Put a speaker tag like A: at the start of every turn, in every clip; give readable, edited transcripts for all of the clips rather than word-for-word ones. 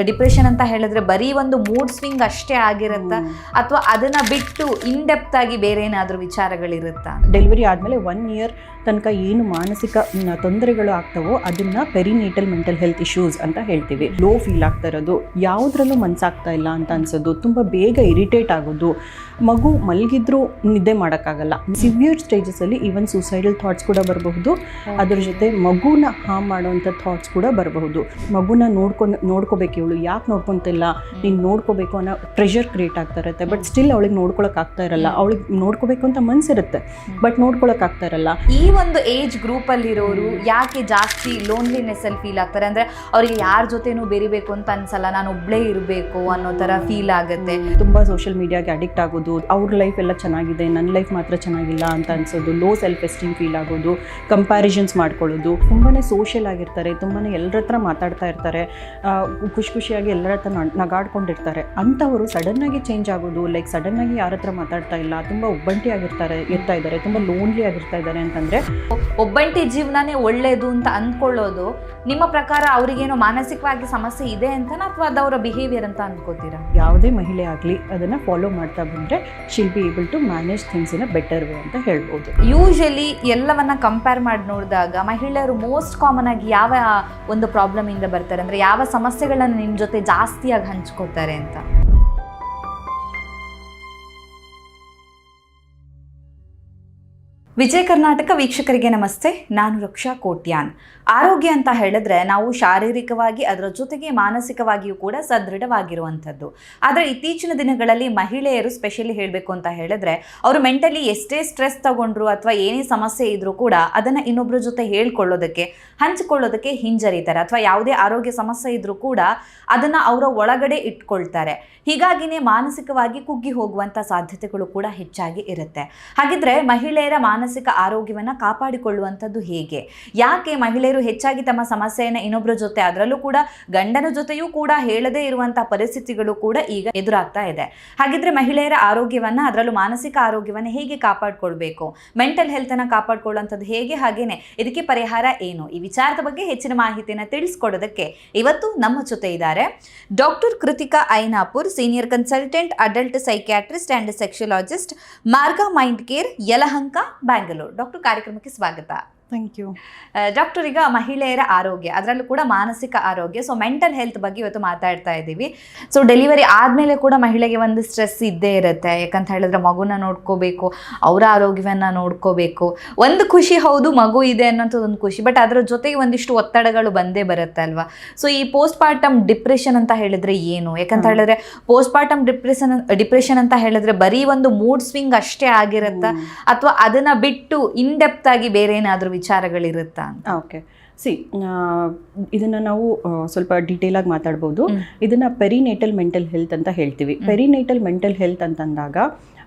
A: Depression ಅಂತ ಹೇಳಿದ್ರೆ ಬರೀ ಒಂದು ಮೂಡ್ ಸ್ವಿಂಗ್ ಅಷ್ಟೇ ಆಗಿರುತ್ತಾ ಅಥವಾ ಅದನ್ನ ಬಿಟ್ಟು ಇನ್ ಡೆಪ್ತ್ ಆಗಿ ಬೇರೆ ಏನಾದರೂ ವಿಚಾರಗಳಿರುತ್ತಾ?
B: ಡೆಲಿವರಿ ಆದಮೇಲೆ 1 ಇಯರ್ ತನಕ ಏನು ಮಾನಸಿಕ ತೊಂದರೆಗಳು ಆಗ್ತವೋ ಅದನ್ನ ಪೆರಿನೇಟಲ್ ಮೆಂಟಲ್ ಹೆಲ್ತ್ ಇಶ್ಯೂಸ್ ಅಂತ ಹೇಳ್ತೀವಿ. ಲೋ ಫೀಲ್ ಆಗ್ತಾ ಇರೋದು, ಯಾವುದ್ರಲ್ಲೂ ಮನಸ್ಸಾಗ್ತಾ ಇಲ್ಲ ಅಂತ ಅನ್ಸೋದು, ತುಂಬ ಬೇಗ ಇರಿಟೇಟ್ ಆಗೋದು, ಮಗು ಮಲಗಿದ್ರೂ ನಿದ್ದೆ ಮಾಡೋಕ್ಕಾಗಲ್ಲ, ಸಿವಿಯರ್ ಸ್ಟೇಜಸಲ್ಲಿ ಈವನ್ ಸೂಸೈಡಲ್ ಥಾಟ್ಸ್ ಕೂಡ ಬರಬಹುದು. ಅದ್ರ ಜೊತೆ ಮಗುನ ಹಾರ್ಮ್ ಮಾಡೋವಂಥ ಥಾಟ್ಸ್ ಕೂಡ ಬರಬಹುದು. ಮಗುನ ನೋಡ್ಕೋಬೇಕು, ಇವಳು ಯಾಕೆ ನೋಡ್ಕೊತಿಲ್ಲ, ನೀನು ನೋಡ್ಕೋಬೇಕು ಅನ್ನೋ ಪ್ರೆಷರ್ ಕ್ರಿಯೇಟ್ ಆಗ್ತಾ ಇರುತ್ತೆ. ಬಟ್ ಸ್ಟಿಲ್ ಅವಳಿಗೆ ನೋಡ್ಕೊಳಕ್ ಆಗ್ತಾ ಇರಲ್ಲ. ಅವಳಿಗೆ ನೋಡ್ಕೋಬೇಕು ಅಂತ ಮನಸ್ಸಿರುತ್ತೆ, ಬಟ್ ನೋಡ್ಕೊಳಕ್ ಆಗ್ತಾ ಇರಲ್ಲ.
A: ಈ ಒಂದು ಏಜ್ ಗ್ರೂಪ್ ಅಲ್ಲಿರೋರು ಯಾಕೆ ಜಾಸ್ತಿ ಲೋನ್ಲಿನೆಸ್ ಅಲ್ಲಿ ಫೀಲ್ ಆಗ್ತಾರೆ ಅಂದ್ರೆ ಅವ್ರಿಗೆ ಯಾರ ಜೊತೆನೂ ಬೆರಿಬೇಕು ಅಂತ ಅನ್ಸಲ್ಲ, ನಾನು ಒಬ್ಳೇ ಇರಬೇಕು ಅನ್ನೋ ತರ ಫೀಲ್ ಆಗುತ್ತೆ.
B: ತುಂಬಾ ಸೋಷಿಯಲ್ ಮೀಡಿಯಾಗೆ ಅಡಿಕ್ಟ್ ಆಗೋದು, ಅವ್ರ ಲೈಫ್ ಎಲ್ಲ ಚೆನ್ನಾಗಿದೆ, ನನ್ನ ಲೈಫ್ ಮಾತ್ರ ಚೆನ್ನಾಗಿಲ್ಲ ಅಂತ ಅನ್ಸೋದು, ಲೋ ಸೆಲ್ಫ್ ಎಸ್ಟೀಮ್ ಫೀಲ್ ಆಗೋದು, ಕಂಪ್ಯಾರಿಸನ್ಸ್ ಮಾಡ್ಕೊಳ್ಳೋದು. ತುಂಬಾನೇ ಸೋಷಿಯಲ್ ಆಗಿರ್ತಾರೆ, ತುಂಬಾನೇ ಎಲ್ಲರ ಹತ್ರ ಮಾತಾಡ್ತಾ ಇರ್ತಾರೆ, ಖುಷಿಯಾಗಿ ಎಲ್ಲರ ಹತ್ರ ನಗಾಡ್ಕೊಂಡಿರ್ತಾರೆ. ಅಂಥವರು ಸಡನ್ ಆಗಿ ಚೇಂಜ್ ಆಗೋದು, ಲೈಕ್ ಸಡನ್ ಆಗಿ ಯಾರ ಹತ್ರ ಮಾತಾಡ್ತಾ ಇಲ್ಲ, ತುಂಬಾ ಒಬ್ಬಂಟಿ ಇರ್ತಾ ಇದ್ದಾರೆ, ತುಂಬಾ ಲೋನ್ಲಿ ಆಗಿರ್ತಾ ಇದ್ದಾರೆ ಅಂತಂದ್ರೆ
A: ಒಬ್ಬಂಟಿ ಜೀವನನೇ ಒಳ್ಳೇದು ಅಂತ ಅಂದ್ಕೊಳ್ಳೋದು ನಿಮ್ಮ ಪ್ರಕಾರ ಅವರಿಗೇನೋ ಮಾನಸಿಕವಾಗಿ ಸಮಸ್ಯೆ ಇದೆ ಅಂತನಾ ಅಥವಾ ಅದವರ ಬಿಹೇವಿಯರ್ ಅಂತ ಅನ್ಕೋತೀರಾ?
B: ಯಾವುದೇ ಮಹಿಳೆ ಆಗಲಿ ಅದನ್ನ ಫಾಲೋ ಮಾಡ್ತಾ ಬಂದ್ರೆ she'll be able to manage things in a better way ಅಂತ ಹೇಳ್ಬೋದು.
A: ಯೂಶಲಿ ಎಲ್ಲವನ್ನ ಕಂಪೇರ್ ಮಾಡಿ ನೋಡಿದಾಗ ಮಹಿಳೆಯರು ಮೋಸ್ಟ್ ಕಾಮನ್ ಆಗಿ ಯಾವ ಒಂದು ಪ್ರಾಬ್ಲಮ್ ಇಂದ ಬರ್ತಾರೆ ಅಂದ್ರೆ ಯಾವ ಸಮಸ್ಯೆಗಳನ್ನ ನಿಮ್ಮ ಜೊತೆ ಜಾಸ್ತಿಯಾಗಿ ಹಂಚ್ಕೋತಾರೆ ಅಂತ? ವಿಜಯ ಕರ್ನಾಟಕ ವೀಕ್ಷಕರಿಗೆ ನಮಸ್ತೆ, ನಾನು ರಕ್ಷಾ ಕೋಟ್ಯಾನ್. ಆರೋಗ್ಯ ಅಂತ ಹೇಳಿದ್ರೆ ನಾವು ಶಾರೀರಿಕವಾಗಿ ಅದರ ಜೊತೆಗೆ ಮಾನಸಿಕವಾಗಿಯೂ ಕೂಡ ಸದೃಢವಾಗಿರುವಂಥದ್ದು. ಆದರೆ ಇತ್ತೀಚಿನ ದಿನಗಳಲ್ಲಿ ಮಹಿಳೆಯರು ಸ್ಪೆಷಲಿ ಹೇಳಬೇಕು ಅಂತ ಹೇಳಿದ್ರೆ ಅವರು ಮೆಂಟಲಿ ಎಷ್ಟೇ ಸ್ಟ್ರೆಸ್ ತಗೊಂಡ್ರು ಅಥವಾ ಏನೇ ಸಮಸ್ಯೆ ಇದ್ರೂ ಕೂಡ ಅದನ್ನು ಇನ್ನೊಬ್ಬರ ಜೊತೆ ಹಂಚಿಕೊಳ್ಳೋದಕ್ಕೆ ಹಿಂಜರಿತಾರೆ, ಅಥವಾ ಯಾವುದೇ ಆರೋಗ್ಯ ಸಮಸ್ಯೆ ಇದ್ರೂ ಕೂಡ ಅದನ್ನು ಅವರ ಒಳಗಡೆ ಇಟ್ಕೊಳ್ತಾರೆ. ಹೀಗಾಗಿನೇ ಮಾನಸಿಕವಾಗಿ ಕುಗ್ಗಿ ಹೋಗುವಂಥ ಸಾಧ್ಯತೆಗಳು ಕೂಡ ಹೆಚ್ಚಾಗಿ ಇರುತ್ತೆ. ಹಾಗಿದ್ರೆ ಮಹಿಳೆಯರ ಮಾನಸಿಕ ಆರೋಗ್ಯವನ್ನು ಕಾಪಾಡಿಕೊಳ್ಳುವಂಥದ್ದು ಹೇಗೆ? ಯಾಕೆ ಮಹಿಳೆಯರು ಹೆಚ್ಚಾಗಿ ತಮ್ಮ ಸಮಸ್ಯೆಯನ್ನು ಇನ್ನೊಬ್ಬರ ಜೊತೆ, ಅದರಲ್ಲೂ ಕೂಡ ಗಂಡನ ಜೊತೆಯೂ ಕೂಡ ಹೇಳದೇ ಇರುವಂಥ ಪರಿಸ್ಥಿತಿಗಳು ಕೂಡ ಈಗ ಎದುರಾಗ್ತಾ ಇದೆ. ಹಾಗಿದ್ರೆ ಮಹಿಳೆಯರ ಆರೋಗ್ಯವನ್ನು, ಅದರಲ್ಲೂ ಮಾನಸಿಕ ಆರೋಗ್ಯವನ್ನು ಹೇಗೆ ಕಾಪಾಡಿಕೊಳ್ಬೇಕು, ಮೆಂಟಲ್ ಹೆಲ್ತನ್ನು ಕಾಪಾಡಿಕೊಳ್ಳುವಂಥದ್ದು ಹೇಗೆ, ಹಾಗೇನೆ ಇದಕ್ಕೆ ಪರಿಹಾರ ಏನು? ಈ ವಿಚಾರದ ಬಗ್ಗೆ ಹೆಚ್ಚಿನ ಮಾಹಿತಿಯನ್ನು ತಿಳಿಸ್ಕೊಡೋದಕ್ಕೆ ಇವತ್ತು ನಮ್ಮ ಜೊತೆ ಇದ್ದಾರೆ doctor Krithika Ainapur, senior consultant adult psychiatrist and sexologist, Marga mind care, Yelahanka, Bangalore. Doctor, ಕಾರ್ಯಕ್ರಮಕ್ಕೆ ಸ್ವಾಗತ.
B: Thank you.
A: ಡಾಕ್ಟರ್, ಈಗ ಮಹಿಳೆಯರ ಆರೋಗ್ಯ, ಅದರಲ್ಲೂ ಕೂಡ ಮಾನಸಿಕ ಆರೋಗ್ಯ, ಸೊ ಮೆಂಟಲ್ ಹೆಲ್ತ್ ಬಗ್ಗೆ ಇವತ್ತು ಮಾತಾಡ್ತಾ ಇದ್ದೀವಿ. ಸೊ ಡೆಲಿವರಿ ಆದಮೇಲೆ ಕೂಡ ಮಹಿಳೆಗೆ ಒಂದು ಸ್ಟ್ರೆಸ್ ಇದ್ದೇ ಇರುತ್ತೆ. ಯಾಕಂತ ಹೇಳಿದ್ರೆ ಮಗುನ ನೋಡ್ಕೋಬೇಕು, ಅವರ ಆರೋಗ್ಯವನ್ನು ನೋಡ್ಕೋಬೇಕು. ಒಂದು ಖುಷಿ ಹೌದು, ಮಗು ಇದೆ ಅನ್ನೋಂಥದ್ದು ಒಂದು ಖುಷಿ, ಬಟ್ ಅದರ ಜೊತೆಗೆ ಒಂದಿಷ್ಟು ಒತ್ತಡಗಳು ಬಂದೇ ಬರುತ್ತೆ ಅಲ್ವಾ? ಸೊ ಈ ಪೋಸ್ಟ್ ಪಾರ್ಟಮ್ ಡಿಪ್ರೆಷನ್ ಅಂತ ಹೇಳಿದ್ರೆ ಏನು? ಯಾಕಂತ ಹೇಳಿದ್ರೆ ಪೋಸ್ಟ್ ಪಾರ್ಟಮ್ ಡಿಪ್ರೆಷನ್ ಅಂತ ಹೇಳಿದ್ರೆ ಬರೀ ಒಂದು ಮೂಡ್ ಸ್ವಿಂಗ್ ಅಷ್ಟೇ ಆಗಿರುತ್ತಾ ಅಥವಾ ಅದನ್ನ ಬಿಟ್ಟು ಇನ್ ಡೆಪ್ತ್ ಆಗಿ ಬೇರೆ ಏನಾದರೂ ವಿಚಾರಗಳಿರುತ್ತಾ?
B: ಓಕೆ, ಇದನ್ನ ನಾವು ಸ್ವಲ್ಪ ಡೀಟೇಲ್ ಆಗಿ ಮಾತಾಡ್ಬೋದು. ಇದನ್ನ ಪೆರಿನೇಟಲ್ ಮೆಂಟಲ್ ಹೆಲ್ತ್ ಅಂತ ಹೇಳ್ತೀವಿ. ಪೆರಿನೇಟಲ್ ಮೆಂಟಲ್ ಹೆಲ್ತ್ ಅಂತಂದಾಗ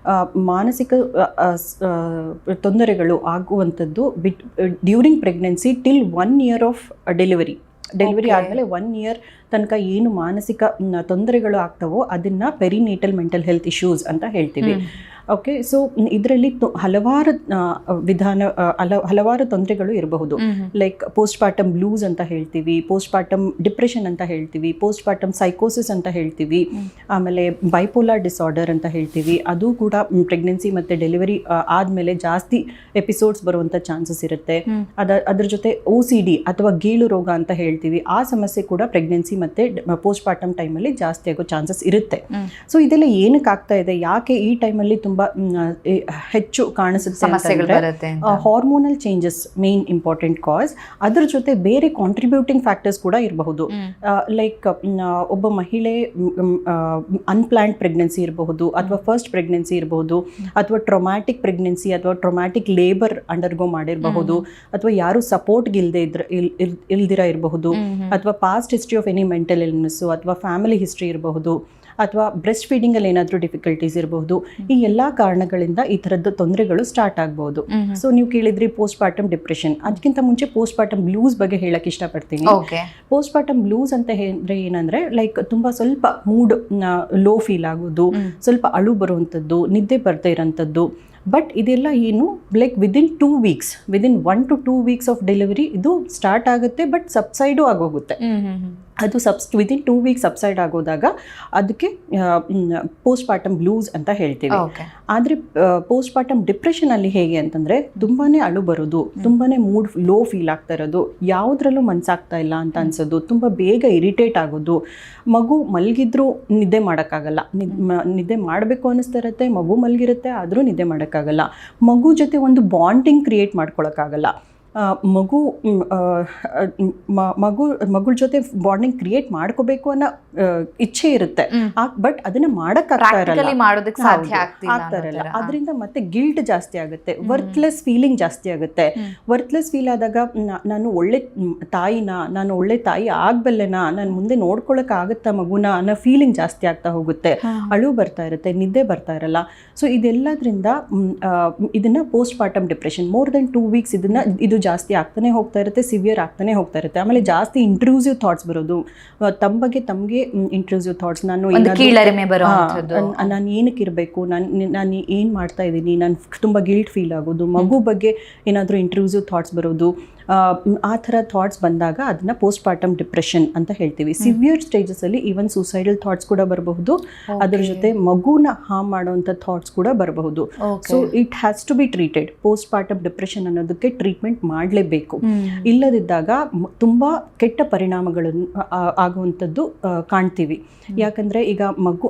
B: ಮಾನಸಿಕ ತೊಂದರೆಗಳು ಆಗುವಂಥದ್ದು during pregnancy till 1 year of delivery ಆದಮೇಲೆ 1 ಇಯರ್ ತನಕ ಏನು ಮಾನಸಿಕ ತೊಂದರೆಗಳು ಆಗ್ತವೋ ಅದನ್ನ ಪೆರಿನೇಟಲ್ ಮೆಂಟಲ್ ಹೆಲ್ತ್ ಇಶ್ಯೂಸ್ ಅಂತ ಹೇಳ್ತೀವಿ. ಓಕೆ, ಸೊ ಇದರಲ್ಲಿ ಹಲವಾರು ತೊಂದರೆಗಳು ಇರಬಹುದು. ಲೈಕ್ ಪೋಸ್ಟ್ ಪಾರ್ಟಮ್ ಬ್ಲೂಸ್ ಅಂತ ಹೇಳ್ತೀವಿ, ಪೋಸ್ಟ್ ಪಾರ್ಟಮ್ ಡಿಪ್ರೆಷನ್ ಅಂತ ಹೇಳ್ತೀವಿ, ಪೋಸ್ಟ್ ಪಾರ್ಟಮ್ ಸೈಕೋಸಿಸ್ ಅಂತ ಹೇಳ್ತೀವಿ, ಆಮೇಲೆ ಬೈಪೋಲಾರ್ ಡಿಸಾರ್ಡರ್ ಅಂತ ಹೇಳ್ತೀವಿ. ಅದು ಕೂಡ ಪ್ರೆಗ್ನೆನ್ಸಿ ಮತ್ತೆ ಡೆಲಿವರಿ ಆದಮೇಲೆ ಜಾಸ್ತಿ ಎಪಿಸೋಡ್ಸ್ ಬರುವಂಥ ಚಾನ್ಸಸ್ ಇರುತ್ತೆ. ಅದ್ರ ಜೊತೆ OCD ಅಥವಾ ಗೀಳು ರೋಗ ಅಂತ ಹೇಳ್ತೀವಿ, ಆ ಸಮಸ್ಯೆ ಕೂಡ ಪ್ರೆಗ್ನೆನ್ಸಿ ಮತ್ತೆ ಪೋಸ್ಟ್ ಪಾರ್ಟಮ್ ಟೈಮಲ್ಲಿ ಜಾಸ್ತಿ ಆಗೋ ಚಾನ್ಸಸ್ ಇರುತ್ತೆ. ಸೊ ಇದೆಲ್ಲ ಏನಕ್ಕೆ ಆಗ್ತಾ ಇದೆ, ಯಾಕೆ ಈ ಟೈಮಲ್ಲಿ ತುಂಬಾ ಹೆಚ್ಚು ಕಾಣಿಸುತ್ತೆ? ಹಾರ್ಮೋನಲ್ ಚೇಂಜಸ್ ಮೇನ್ ಇಂಪಾರ್ಟೆಂಟ್ ಕಾಸ್. ಅದ್ರ ಜೊತೆ ಬೇರೆ ಕಾಂಟ್ರಿಬ್ಯೂಟಿಂಗ್ ಫ್ಯಾಕ್ಟರ್ಸ್ ಕೂಡ ಇರಬಹುದು. ಲೈಕ್ ಒಬ್ಬ ಮಹಿಳೆ ಅನ್ಪ್ಲಾನ್ಡ್ ಪ್ರೆಗ್ನೆನ್ಸಿ ಇರಬಹುದು, ಅಥವಾ ಫಸ್ಟ್ ಪ್ರೆಗ್ನೆನ್ಸಿ ಇರಬಹುದು, ಅಥವಾ ಟ್ರೊಮ್ಯಾಟಿಕ್ ಪ್ರೆಗ್ನೆನ್ಸಿ ಅಥವಾ ಟ್ರೊಮ್ಯಾಟಿಕ್ ಲೇಬರ್ ಅಂಡರ್ಗೋ ಮಾಡಿರಬಹುದು, ಅಥವಾ ಯಾರು ಸಪೋರ್ಟ್ ಇಲ್ದಿರ ಇರಬಹುದು, ಅಥವಾ past history of any mental illness, ಅಥವಾ ಫ್ಯಾಮಿಲಿ ಹಿಸ್ಟ್ರಿ ಇರಬಹುದು, ಅಥವಾ ಬ್ರೆಸ್ಟ್ ಫೀಡಿಂಗಲ್ಲಿ ಏನಾದರೂ ಡಿಫಿಕಲ್ಟೀಸ್ ಇರಬಹುದು. ಈ ಎಲ್ಲ ಕಾರಣಗಳಿಂದ ಈ ಥರದ್ದು ತೊಂದರೆಗಳು ಸ್ಟಾರ್ಟ್ ಆಗ್ಬಹುದು. ಸೊ ನೀವು ಕೇಳಿದ್ರಿ ಪೋಸ್ಟ್ ಪಾರ್ಟಮ್ ಡಿಪ್ರೆಷನ್, ಅದಕ್ಕಿಂತ ಮುಂಚೆ ಪೋಸ್ಟ್ ಪಾರ್ಟಮ್ ಬ್ಲೂಸ್ ಬಗ್ಗೆ ಹೇಳಕ್ ಇಷ್ಟಪಡ್ತೀನಿ. ಪೋಸ್ಟ್ ಪಾರ್ಟಮ್ ಬ್ಲೂಸ್ ಅಂತ ಹೇಳಿದ್ರೆ ಏನಂದ್ರೆ ಲೈಕ್ ತುಂಬಾ ಸ್ವಲ್ಪ ಮೂಡ್ ಲೋ ಫೀಲ್ ಆಗೋದು, ಸ್ವಲ್ಪ ಅಳು ಬರುವಂಥದ್ದು, ನಿದ್ದೆ ಬರ್ತಾ ಇರೋಂಥದ್ದು. ಬಟ್ ಇದೆಲ್ಲ ಏನು like within 1 to 2 weeks of delivery ಇದು ಸ್ಟಾರ್ಟ್ ಆಗುತ್ತೆ, ಬಟ್ ಸಬ್ಸೈಡು ಆಗೋಗುತ್ತೆ. ಅದು ವಿದಿನ್ 2 ವೀಕ್ಸ್ ಸಬ್ಸೈಡ್ ಆಗೋದಾಗ ಅದಕ್ಕೆ ಪೋಸ್ಟ್ ಪಾರ್ಟಮ್ ಬ್ಲೂಸ್ ಅಂತ ಹೇಳ್ತೀವಿ. ಆದರೆ ಪೋಸ್ಟ್ ಪಾರ್ಟಮ್ ಡಿಪ್ರೆಷನಲ್ಲಿ ಹೇಗೆ ಅಂತಂದರೆ ತುಂಬಾ ಅಳು ಬರೋದು, ತುಂಬಾ ಮೂಡ್ ಲೋ ಫೀಲ್ ಆಗ್ತಾ ಇರೋದು, ಯಾವುದ್ರಲ್ಲೂ ಮನಸ್ಸಾಗ್ತಾ ಇಲ್ಲ ಅಂತ ಅನ್ಸೋದು, ತುಂಬ ಬೇಗ ಇರಿಟೇಟ್ ಆಗೋದು, ಮಗು ಮಲಗಿದ್ರೂ ನಿದ್ದೆ ಮಾಡೋಕ್ಕಾಗಲ್ಲ, ನಿದ್ದೆ ಮಾಡಬೇಕು ಅನ್ನಿಸ್ತಾ ಇರುತ್ತೆ, ಮಗು ಮಲಗಿರುತ್ತೆ ಆದರೂ ನಿದ್ದೆ ಮಾಡೋಕ್ಕಾಗಲ್ಲ, ಮಗು ಜೊತೆ ಒಂದು ಬಾಂಡಿಂಗ್ ಕ್ರಿಯೇಟ್ ಮಾಡ್ಕೊಳಕ್ಕಾಗಲ್ಲ, ಮಗುಳ ಜೊತೆ ಬಾಂಡಿಂಗ್ ಕ್ರಿಯೇಟ್ ಮಾಡ್ಕೋಬೇಕು ಅನ್ನೋ ಇಚ್ಛೆ ಇರುತ್ತೆ, ಬಟ್ ಅದನ್ನ ಮಾಡಕ್ಕಾಗ್ತಾ ಇರಲ್ಲ. ಅದರಿಂದ ಮತ್ತೆ ಗಿಲ್ಟ್ ಜಾಸ್ತಿ ಆಗುತ್ತೆ, ವರ್ತ್ಲೆಸ್ ಫೀಲಿಂಗ್ ಜಾಸ್ತಿ ಆಗುತ್ತೆ. ವರ್ತ್ಲೆಸ್ ಫೀಲ್ ಆದಾಗ ನಾನು ಒಳ್ಳೆ ತಾಯಿನಾ, ನಾನು ಒಳ್ಳೆ ತಾಯಿ ಆಗ್ಬಲ್ಲೆನಾ, ನಾನು ಮುಂದೆ ನೋಡ್ಕೊಳಕ್ ಆಗುತ್ತಾ ಮಗುನ ಅನ್ನೋ ಫೀಲಿಂಗ್ ಜಾಸ್ತಿ ಆಗ್ತಾ ಹೋಗುತ್ತೆ, ಅಳು ಬರ್ತಾ ಇರುತ್ತೆ, ನಿದ್ದೆ ಬರ್ತಾ ಇರಲ್ಲ. ಸೊ ಇದೆಲ್ಲದ್ರಿಂದ ಇದನ್ನ post partum depression. More than 2 weeks ಇದು ಜಾಸ್ತಿ ಆಗ್ತಾನೆ ಹೋಗ್ತಾ ಇರುತ್ತೆ, ಸಿವಿಯರ್ ಆಗ್ತಾನೆ ಹೋಗ್ತಾ ಇರುತ್ತೆ. ಆಮೇಲೆ ಜಾಸ್ತಿ ಇಂಟ್ರೂಸಿವ್ ಥಾಟ್ಸ್ ಬರೋದು, ತಮ್ಮ ಬಗ್ಗೆ ತಮಗೆ ಇಂಟ್ರೂಸಿವ್ ಥಾಟ್ಸ್, ನಾನು ಏನಕ್ಕೆ ಇರಬೇಕು, ನಾನು ಏನು ಮಾಡ್ತಾ ಇದ್ದೀನಿ, ನಾನು ತುಂಬ ಗಿಲ್ಟ್ ಫೀಲ್ ಆಗೋದು, ಮಗು ಬಗ್ಗೆ ಏನಾದರೂ ಇಂಟ್ರೂಸಿವ್ ಥಾಟ್ಸ್ ಬರೋದು, ಆ ಥರ ಥಾಟ್ಸ್ ಬಂದಾಗ ಅದನ್ನ ಪೋಸ್ಟ್ ಪಾರ್ಟಮ್ ಡಿಪ್ರೆಷನ್ ಅಂತ ಹೇಳ್ತೀವಿ. ಸಿವಿಯರ್ ಸ್ಟೇಜಸಲ್ಲಿ ಈವನ್ ಸೂಸೈಡಲ್ ಥಾಟ್ಸ್ ಕೂಡ ಬರಬಹುದು, ಅದ್ರ ಜೊತೆ ಮಗುನ ಹಾರ್ಮ್ ಮಾಡುವಂಥ ಥಾಟ್ಸ್ ಕೂಡ ಬರಬಹುದು. So it has to be treated. Post partum depression ಅನ್ನೋದಕ್ಕೆ ಟ್ರೀಟ್ಮೆಂಟ್ ಮಾಡಲೇಬೇಕು. ಇಲ್ಲದಿದ್ದಾಗ ತುಂಬ ಕೆಟ್ಟ ಪರಿಣಾಮಗಳನ್ನು ಆಗುವಂಥದ್ದು ಕಾಣ್ತೀವಿ. ಯಾಕಂದರೆ ಈಗ ಮಗು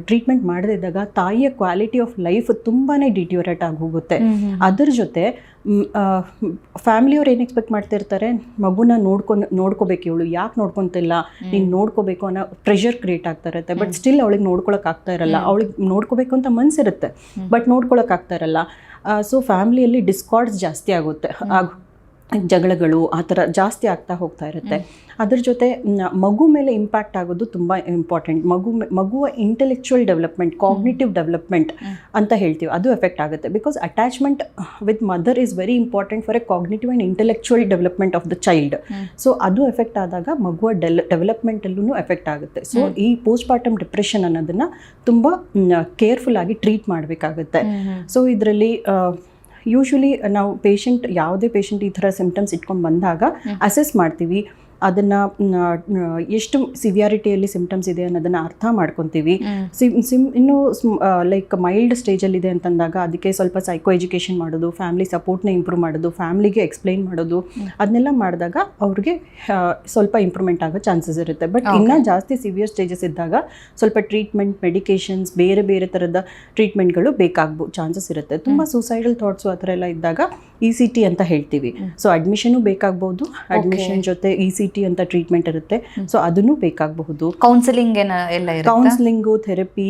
B: ಟ್ರೀಟ್ಮೆಂಟ್ ಮಾಡದಿದ್ದಾಗ ತಾಯಿಯ ಕ್ವಾಲಿಟಿ ಆಫ್ ಲೈಫ್ ತುಂಬಾ ಡಿಟ್ಯೂರೇಟ್ ಆಗಿ ಹೋಗುತ್ತೆ. ಅದ್ರ ಜೊತೆ ಫ್ಯಾಮಿಲಿಯವ್ರು ಏನು ಎಕ್ಸ್ಪೆಕ್ಟ್ ಮಾಡ್ತಾ ಇರ್ತಾರೆ, ಮಗುನ ನೋಡ್ಕೋಬೇಕು, ಇವಳು ಯಾಕೆ ನೋಡ್ಕೊತಿಲ್ಲ, ನೀನು ನೋಡ್ಕೋಬೇಕು ಅನ್ನೋ ಪ್ರೆಷರ್ ಕ್ರಿಯೇಟ್ ಆಗ್ತಾ ಇರುತ್ತೆ. ಬಟ್ ಸ್ಟಿಲ್ ಅವಳಿಗೆ ನೋಡ್ಕೊಳಕ್ ಆಗ್ತಾ ಇರಲ್ಲ, ಅವಳಿಗೆ ನೋಡ್ಕೋಬೇಕು ಅಂತ ಮನಸ್ಸಿರುತ್ತೆ ಬಟ್ ನೋಡ್ಕೊಳಕ್ ಆಗ್ತಾ ಇರಲ್ಲ. ಸೊ ಫ್ಯಾಮಿಲಿಯಲ್ಲಿ ಡಿಸ್ಕಾರ್ಡ್ಸ್ ಜಾಸ್ತಿ ಆಗುತ್ತೆ, ಜಗಳಗಳು ಆ ಥರ ಜಾಸ್ತಿ ಆಗ್ತಾ ಹೋಗ್ತಾ ಇರುತ್ತೆ. ಅದ್ರ ಜೊತೆ ಮಗು ಮೇಲೆ ಇಂಪ್ಯಾಕ್ಟ್ ಆಗೋದು ತುಂಬ ಇಂಪಾರ್ಟೆಂಟ್. ಮಗುವ ಇಂಟೆಲೆಕ್ಚುವಲ್ ಡೆವಲಪ್ಮೆಂಟ್, ಕಾಗ್ನಿಟಿವ್ ಡೆವಲಪ್ಮೆಂಟ್ ಅಂತ ಹೇಳ್ತೀವಿ, ಅದು ಎಫೆಕ್ಟ್ ಆಗುತ್ತೆ. Because attachment with mother is very important for a cognitive and intellectual development of the child. So ಅದು ಎಫೆಕ್ಟ್ ಆದಾಗ ಮಗುವ ಡೆವಲಪ್ಮೆಂಟಲ್ಲೂ ಎಫೆಕ್ಟ್ ಆಗುತ್ತೆ. ಸೊ ಈ ಪೋಸ್ಟ್ ಪಾರ್ಟಮ್ ಡಿಪ್ರೆಷನ್ ಅನ್ನೋದನ್ನು ತುಂಬ ಕೇರ್ಫುಲ್ ಆಗಿ ಟ್ರೀಟ್ ಮಾಡಬೇಕಾಗುತ್ತೆ. ಸೊ ಇದರಲ್ಲಿ ಯೂಶ್ವಲಿ ನಾವು ಯಾವುದೇ ಪೇಷಂಟ್ ಈ ಥರ ಸಿಂಪ್ಟಮ್ಸ್ ಇಟ್ಕೊಂಡು ಬಂದಾಗ ಅಸೆಸ್ ಮಾಡ್ತೀವಿ, ಅದನ್ನು ಎಷ್ಟು ಸಿವಿಯಾರಿಟಿಯಲ್ಲಿ ಸಿಂಪ್ಟಮ್ಸ್ ಇದೆ ಅನ್ನೋದನ್ನು ಅರ್ಥ ಮಾಡ್ಕೊತೀವಿ. ಇನ್ನೂ ಲೈಕ್ ಮೈಲ್ಡ್ ಸ್ಟೇಜಲ್ಲಿದೆ ಅಂತಂದಾಗ ಅದಕ್ಕೆ ಸ್ವಲ್ಪ ಸೈಕೋ ಎಜುಕೇಷನ್ ಮಾಡೋದು, ಫ್ಯಾಮಿಲಿ ಸಪೋರ್ಟ್ನ ಇಂಪ್ರೂವ್ ಮಾಡೋದು, ಫ್ಯಾಮಿಲಿಗೆ ಎಕ್ಸ್ಪ್ಲೈನ್ ಮಾಡೋದು, ಅದನ್ನೆಲ್ಲ ಮಾಡಿದಾಗ ಅವ್ರಿಗೆ ಸ್ವಲ್ಪ ಇಂಪ್ರೂವ್ಮೆಂಟ್ ಆಗೋ ಚಾನ್ಸಸ್ ಇರುತ್ತೆ. ಬಟ್ ಇನ್ನೂ ಜಾಸ್ತಿ ಸಿವಿಯರ್ ಸ್ಟೇಜಸ್ ಇದ್ದಾಗ ಸ್ವಲ್ಪ ಟ್ರೀಟ್ಮೆಂಟ್, ಮೆಡಿಕೇಷನ್ಸ್, ಬೇರೆ ಬೇರೆ ಥರದ ಟ್ರೀಟ್ಮೆಂಟ್ಗಳು ಬೇಕಾಗ್ಬೋದು, ಚಾನ್ಸಸ್ ಇರುತ್ತೆ. ತುಂಬ ಸೂಸೈಡಲ್ ಥಾಟ್ಸು ಆ ಥರ ಎಲ್ಲ ಇದ್ದಾಗ ECT ಅಂತ ಹೇಳ್ತೀವಿ. ಸೊ ಅಡ್ಮಿಷನು ಬೇಕಾಗ್ಬೋದು, ಅಡ್ಮಿಷನ್ ಜೊತೆ ECT ಅಂತ ಟ್ರೀಟ್ಮೆಂಟ್ ಇರುತ್ತೆ. ಸೊ ಅದನ್ನು ಬೇಕಾಗಬಹುದು. ಕೌನ್ಸಿಲಿಂಗು, ಥೆರಪಿ,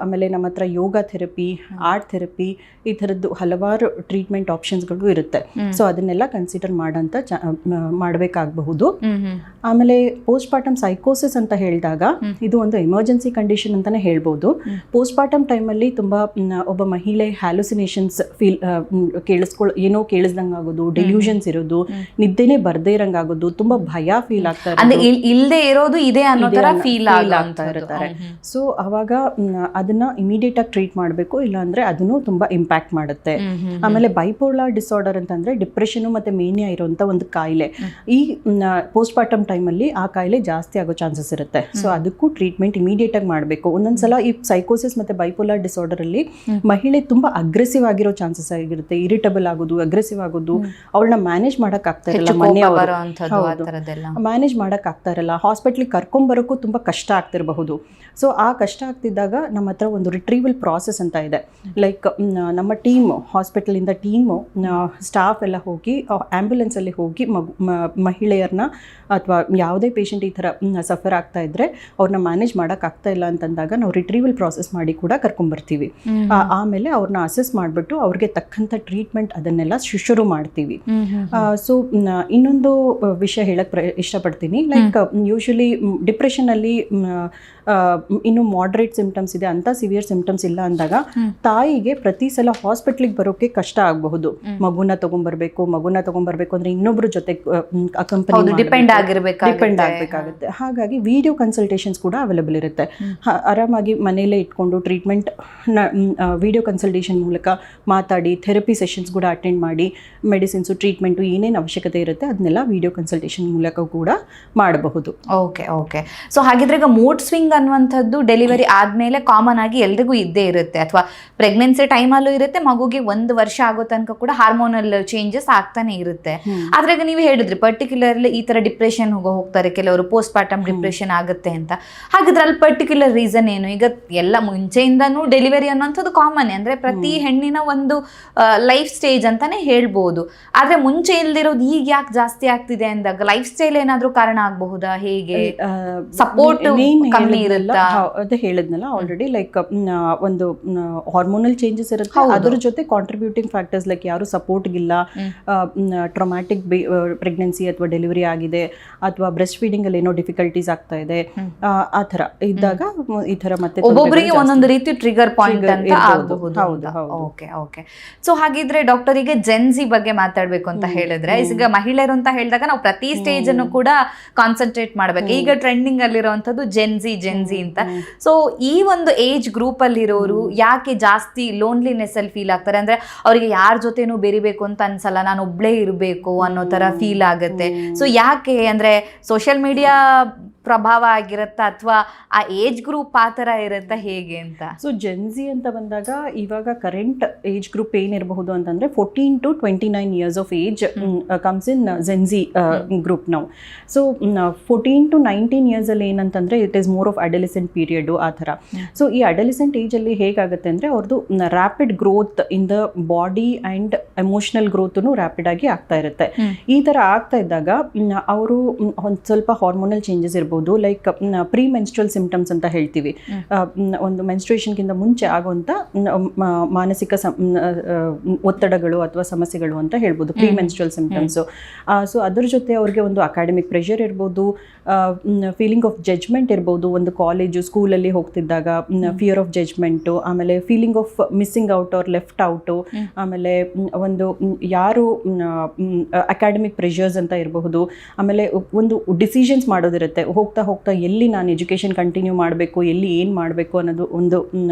B: ಆಮೇಲೆ ನಮ್ಮ ಹತ್ರ ಯೋಗ ಥೆರಪಿ, ಆರ್ಟ್ ಥೆರಪಿ, ಈ ಥರದ್ದು ಹಲವಾರು ಟ್ರೀಟ್ಮೆಂಟ್ ಆಪ್ಷನ್ಸ್ಗಳು ಇರುತ್ತೆ. ಸೊ ಅದನ್ನೆಲ್ಲ ಕನ್ಸಿಡರ್ ಮಾಡಬೇಕಾಗಬಹುದು. ಆಮೇಲೆ ಪೋಸ್ಟ್ ಪಾರ್ಟಮ್ ಸೈಕೋಸಿಸ್ ಅಂತ ಹೇಳಿದಾಗ ಇದು ಒಂದು ಎಮರ್ಜೆನ್ಸಿ ಕಂಡೀಷನ್ ಅಂತಾನೆ ಹೇಳ್ಬೋದು. ಪೋಸ್ಟ್ ಪಾರ್ಟಮ್ ಟೈಮಲ್ಲಿ ತುಂಬ ಒಬ್ಬ ಮಹಿಳೆ ಹ್ಯಾಲುಸಿನೇಷನ್ಸ್ ಫೀಲ್, ಏನೋ ಕೇಳಿಸ್ದಂಗೆ ಆಗೋದು, ಡೆಲ್ಯೂಷನ್ಸ್ ಇರೋದು, ನಿದ್ದೆನೇ ಬರ್ದೇ ಇರಂಗ್ ಆಗೋದು, ತುಂಬಾ ಭಯ ಫೀಲ್ ಆಗ್ತಾ ಇರ್ತಾರೆ. ಸೊ ಅವಾಗ ಅದನ್ನ ಇಮಿಡಿಯೇಟ್ ಆಗಿ ಟ್ರೀಟ್ ಮಾಡಬೇಕು, ಇಲ್ಲಾಂದ್ರೆ ಅದನ್ನು ತುಂಬಾ ಇಂಪ್ಯಾಕ್ಟ್ ಮಾಡುತ್ತೆ. ಆಮೇಲೆ ಬೈಪೋಲಾರ್ ಡಿಸಾರ್ಡರ್ ಅಂತಂದ್ರೆ ಡಿಪ್ರೆಷನ್ ಮತ್ತೆ ಮೇನಿಯಾ ಇರುವಂತ ಒಂದು ಕಾಯಿಲೆ. ಈ ಪೋಸ್ಟ್ ಪಾರ್ಟಮ್ ಟೈಮಲ್ಲಿ ಆ ಕಾಯಿಲೆ ಜಾಸ್ತಿ ಆಗೋ ಚಾನ್ಸಸ್ ಇರುತ್ತೆ. ಸೊ ಅದಕ್ಕೂ ಟ್ರೀಟ್ಮೆಂಟ್ ಇಮಿಡಿಯೇಟ್ ಆಗಿ ಮಾಡಬೇಕು. ಒಂದೊಂದ್ಸಲ ಈ ಸೈಕೋಸಿಸ್ ಮತ್ತೆ ಬೈಪೋಲಾರ್ ಡಿಸಾರ್ಡರ್ ಅಲ್ಲಿ ಮಹಿಳೆ ತುಂಬಾ ಅಗ್ರೆಸಿವ್ ಆಗಿರೋ ಚಾನ್ಸಸ್ ಆಗಿರುತ್ತೆ, ಇರಿಟಬಲ್ ಆಗೋದು, ಅಗ್ರೆಸಿವ್ ಆಗೋದು, ಅವಳನ್ನ ಮ್ಯಾನೇಜ್ ಮಾಡಕ್ ಆಗ್ತಾ ಇರಲ್ಲ, ಮ್ಯಾನೇಜ್ ಮಾಡಕ್ ಆಗ್ತಾ ಇರಲ್ಲ, ಹಾಸ್ಪಿಟ್ಲಿಗೆ ಕರ್ಕೊಂಡ್ಬರೋಕ್ಕೂ ತುಂಬಾ ಕಷ್ಟ ಆಗ್ತಿರಬಹುದು. ಸೊ ಆ ಕಷ್ಟ ಆಗ್ತಿದ್ದಾಗ ನಮ್ಮ ಹತ್ರ ಒಂದು ರಿಟ್ರೀವಲ್ ಪ್ರಾಸೆಸ್ ಅಂತ ಇದೆ. ಲೈಕ್ ನಮ್ಮ ಟೀಮು, ಹಾಸ್ಪಿಟಲಿಂದ ಟೀಮು, ಸ್ಟಾಫ್ ಎಲ್ಲ ಹೋಗಿ ಆ್ಯಂಬುಲೆನ್ಸಲ್ಲಿ ಹೋಗಿ ಮಹಿಳೆಯರನ್ನ ಅಥವಾ ಯಾವುದೇ ಪೇಷಂಟ್ ಈ ಥರ ಸಫರ್ ಆಗ್ತಾ ಇದ್ದರೆ ಅವ್ರನ್ನ ಮ್ಯಾನೇಜ್ ಮಾಡೋಕ್ಕಾಗ್ತಾ ಇಲ್ಲ ಅಂತಂದಾಗ ನಾವು ರಿಟ್ರೀವಲ್ ಪ್ರಾಸೆಸ್ ಮಾಡಿ ಕೂಡ ಕರ್ಕೊಂಬರ್ತೀವಿ. ಆಮೇಲೆ ಅವ್ರನ್ನ ಅಸೆಸ್ ಮಾಡಿಬಿಟ್ಟು ಅವ್ರಿಗೆ ತಕ್ಕಂಥ ಟ್ರೀಟ್ಮೆಂಟ್ ಅದನ್ನೆಲ್ಲ ಶುರು ಮಾಡ್ತೀವಿ. ಸೊ ಇನ್ನೊಂದು ವಿಷಯ ಹೇಳಕ್ಕೆ ಇಷ್ಟಪಡ್ತೀನಿ. ಲೈಕ್ ಯೂಶ್ವಲಿ ಡಿಪ್ರೆಷನಲ್ಲಿ ಇನ್ನು ಮಾಡ್ರೇಟ್ ಸಿಂಪ್ಟಮ್ಸ್ ಸಿಂಪ್ಟಮ್ಸ್ ಇದೆ, ಅಂಥ ಸಿವಿಯರ್ ಸಿಂಪ್ಟಮ್ಸ್ ಇಲ್ಲ ಅಂದಾಗ ತಾಯಿಗೆ ಪ್ರತಿ ಸಲ ಹಾಸ್ಪಿಟ್ಲಿಗೆ ಬರೋಕೆ ಕಷ್ಟ ಆಗಬಹುದು. ಮಗುನ ತಗೊಂಡ್ಬರ್ಬೇಕು ಅಂದ್ರೆ ಇನ್ನೊಬ್ರು ಜೊತೆ
A: ಡಿಪೆಂಡ್
B: ಆಗಬೇಕಾಗುತ್ತೆ. ಹಾಗಾಗಿ ವಿಡಿಯೋ ಕನ್ಸಲ್ಟೇಷನ್ಸ್ ಕೂಡ ಅವೈಲೇಬಲ್ ಇರುತ್ತೆ. ಆರಾಮಾಗಿ ಮನೆಯಲ್ಲೇ ಇಟ್ಕೊಂಡು ಟ್ರೀಟ್ಮೆಂಟ್ ವಿಡಿಯೋ ಕನ್ಸಲ್ಟೇಷನ್ ಮೂಲಕ ಮಾತಾಡಿ ಥೆರಪಿ ಸೆಷನ್ಸ್ ಕೂಡ ಅಟೆಂಡ್ ಮಾಡಿ ಮೆಡಿಸಿನ್ಸು ಟ್ರೀಟ್ಮೆಂಟು ಏನೇನು ಅವಶ್ಯಕತೆ ಇರುತ್ತೆ ಅದನ್ನೆಲ್ಲ ವಿಡಿಯೋ ಕನ್ಸಲ್ಟೇಷನ್ ಮೂಲಕ ಕೂಡ ಮಾಡಬಹುದು.
A: ಓಕೆ. ಸೊ ಹಾಗಿದ್ರೆ ಈಗ ಮೂಡ್ ಸ್ವಿಂಗ್ ಅನ್ನುವಂಥದ್ದು ಡೆಲಿವರಿ ಆದಮೇಲೆ ಕಾಮನ್ ಆಗಿ ಎಲ್ರಿಗೂ ಇದ್ದೇ ಇರುತ್ತೆ, ಅಥವಾ ಪ್ರೆಗ್ನೆನ್ಸಿ ಟೈಮಲ್ಲೂ ಇರುತ್ತೆ, ಮಗುಗೆ 1 ವರ್ಷ ಆಗೋ ತನಕ ಕೂಡ ಹಾರ್ಮೋನಲ್ ಚೇಂಜಸ್ ಆಗ್ತಾನೆ ಇರುತ್ತೆ. ಆದ್ರೆ ಈಗ ನೀವು ಹೇಳಿದ್ರಿ ಪರ್ಟಿಕ್ಯುಲರ್ಲಿ ಈ ತರ ಡಿಪ್ರೆಷನ್ ಹೋಗ್ತಾರೆ ಕೆಲವರು, ಪೋಸ್ಟ್ ಪಾರ್ಟಮ್ ಡಿಪ್ರೆಷನ್ ಆಗುತ್ತೆ ಅಂತ. ಹಾಗಿದ್ರೆ ಅಲ್ಲಿ ಪರ್ಟಿಕ್ಯುಲರ್ ರೀಸನ್ ಏನು? ಈಗ ಎಲ್ಲ ಮುಂಚೆಯಿಂದನೂ ಡೆಲಿವರಿ ಅನ್ನೋಂಥದ್ದು ಕಾಮನ್, ಅಂದ್ರೆ ಪ್ರತಿ ಹೆಣ್ಣಿನ ಒಂದು ಲೈಫ್ ಸ್ಟೇಜ್ ಅಂತಾನೆ ಹೇಳ್ಬೋದು. ಆದ್ರೆ ಮುಂಚೆ ಇಲ್ದಿರೋದು ಈಗ ಯಾಕೆ ಜಾಸ್ತಿ ಆಗ್ತಿದೆ ಅಂದಾಗ ಲೈಫ್ ಸ್ಟೈಲ್ ಏನಾದ್ರೂ ಕಾರಣ ಆಗಬಹುದಾ? ಹೇಗೆ ಸಪೋರ್ಟ್ ಕಮ್ಮಿ ಇರುತ್ತಾ?
B: ಅದೇ ಹೇಳಿದ್ನಲ್ಲ ಆಲ್ರೆಡಿ, ಲೈಕ್ ಒಂದು ಹಾರ್ಮೋನಲ್ ಚೇಂಜಸ್ ಇರುತ್ತೆ, ಅದರ ಜೊತೆ ಕಾಂಟ್ರಿಬ್ಯೂಟಿಂಗ್ ಫ್ಯಾಕ್ಟರ್ಸ್ ಲೈಕ್ ಯಾರು ಸಪೋರ್ಟ್ಗಿಲ್ಲ, ಟ್ರೊಮ್ಯಾಟಿಕ್ ಪ್ರೆಗ್ನೆನ್ಸಿ ಅಥವಾ ಡೆಲಿವರಿ ಆಗಿದೆ, ಅಥವಾ ಬ್ರೆಸ್ಟ್ ಫೀಡಿಂಗ್ ಅಲ್ಲಿ ಏನೋ ಡಿಫಿಕಲ್ಟೀಸ್ ಆಗ್ತಾ ಇದೆ, ಆ ಥರ ಇದ್ದಾಗ ಈ ಥರ ಮತ್ತೆ
A: ಒಬ್ಬೊಬ್ಬರಿಗೆ ಒಂದೊಂದು ರೀತಿ ಟ್ರಿಗರ್ ಪಾಯಿಂಟ್ ಅಂತ ಆಗಬಹುದು. ಓಕೆ. ಸೊ ಹಾಗಿದ್ರೆ ಡಾಕ್ಟರ್, ಈಗ ಜೆನ್ಸಿ ಬಗ್ಗೆ ಮಾತಾಡ್ಬೇಕು ಅಂತ ಹೇಳಿದ್ರೆ, ಈಗ ಮಹಿಳೆಯರು ಅಂತ ಹೇಳಿದಾಗ ನಾವು ಪ್ರತಿ ಸ್ಟೇಜ್ ಅನ್ನು ಕೂಡ ಕಾನ್ಸಂಟ್ರೇಟ್ ಮಾಡ್ಬೇಕು. ಈಗ ಟ್ರೆಂಡಿಂಗ್ ಅಲ್ಲಿರುವಂತದ್ದು ಜೆನ್ಸಿ ಅಂತ. ಸೊ ಈ ಒಂದು ಏಜ್ ಗ್ರೂಪ್ ಅಲ್ಲಿರೋರು ಯಾಕೆ ಜಾಸ್ತಿ ಲೋನ್ಲಿನೆಸ್ ಅಲ್ಲಿ ಫೀಲ್ ಆಗ್ತಾರೆ? ಅಂದ್ರೆ ಅವರಿಗೆ ಯಾರ ಜೊತೆನೂ ಬೆರಿಬೇಕು ಅಂತ ಅನ್ಸಲ್ಲ, ನಾನು ಒಬ್ಳೇ ಇರಬೇಕು ಅನ್ನೋ ತರ ಫೀಲ್ ಆಗುತ್ತೆ. ಸೊ ಯಾಕೆ ಅಂದ್ರೆ ಸೋಷಿಯಲ್ ಮೀಡಿಯಾ ಪ್ರಭಾವ ಆಗಿರುತ್ತಾ, ಅಥವಾ ಆ ಏಜ್ ಗ್ರೂಪ್ ಆ ಥರ ಇರುತ್ತಾ, ಹೇಗೆ ಅಂತ?
B: ಸೊ ಜೆನ್ಸಿ ಅಂತ ಬಂದಾಗ ಇವಾಗ ಕರೆಂಟ್ ಏಜ್ ಗ್ರೂಪ್ ಏನಿರಬಹುದು ಅಂತಂದರೆ 14 to 29 years of age comes in Gen Z group ನಾವು. ಸೊ 14 to 19 years ಅಲ್ಲಿ ಏನಂತಂದರೆ it is more of adolescent period ಆ ಥರ. ಸೊ ಈ ಅಡಲಿಸೆಂಟ್ ಏಜಲ್ಲಿ ಹೇಗಾಗುತ್ತೆ ಅಂದರೆ ಅವ್ರದ್ದು rapid growth in the body and emotional ಗ್ರೋತೂ ರ್ಯಾಪಿಡ್ ಆಗಿ ಆಗ್ತಾ ಇರುತ್ತೆ. ಈ ಥರ ಆಗ್ತಾ ಇದ್ದಾಗ ಅವರು ಒಂದು ಸ್ವಲ್ಪ ಹಾರ್ಮೋನಲ್ ಚೇಂಜಸ್ ಇರ್ಬೋದು, ಲೈಕ್ ಪ್ರೀ ಮೆನ್ಸ್ಟ್ರಲ್ ಸಿಂಪ್ಟಮ್ಸ್ ಅಂತ ಹೇಳ್ತೀವಿ. ಒಂದು ಮೆನ್ಸ್ಟ್ರೇಷನ್ಗಿಂತ ಮುಂಚೆ ಆಗುವಂಥ ಮಾನಸಿಕ ಒತ್ತಡಗಳು ಅಥವಾ ಸಮಸ್ಯೆಗಳು ಅಂತ ಹೇಳ್ಬೋದು, ಪ್ರೀ ಮೆನ್ಸ್ಟ್ರಲ್ ಸಿಂಪ್ಟಮ್ಸು. ಸೊ ಅದ್ರ ಜೊತೆ ಅವ್ರಿಗೆ ಒಂದು ಅಕಾಡೆಮಿಕ್ ಪ್ರೆಷರ್ ಇರ್ಬೋದು, ಫೀಲಿಂಗ್ ಆಫ್ ಜಡ್ಜ್ಮೆಂಟ್ ಇರ್ಬೋದು, ಒಂದು ಕಾಲೇಜು ಸ್ಕೂಲಲ್ಲಿ ಹೋಗ್ತಿದ್ದಾಗ ಫಿಯರ್ ಆಫ್ ಜಡ್ಜ್ಮೆಂಟು, ಆಮೇಲೆ feeling of missing out or left out, ಆಮೇಲೆ ಒಂದು ಯಾರು ಅಕಾಡೆಮಿಕ್ ಪ್ರೆಷರ್ಸ್ ಅಂತ ಇರಬಹುದು, ಆಮೇಲೆ ಒಂದು ಡಿಸಿಷನ್ಸ್ ಮಾಡೋದಿರುತ್ತೆ, ಹೋಗ್ತಾ ಎಲ್ಲಿ ನಾನು ಎಜುಕೇಷನ್ ಕಂಟಿನ್ಯೂ ಮಾಡಬೇಕು, ಎಲ್ಲಿ ಏನು ಮಾಡಬೇಕು ಅನ್ನೋದು ಒಂದು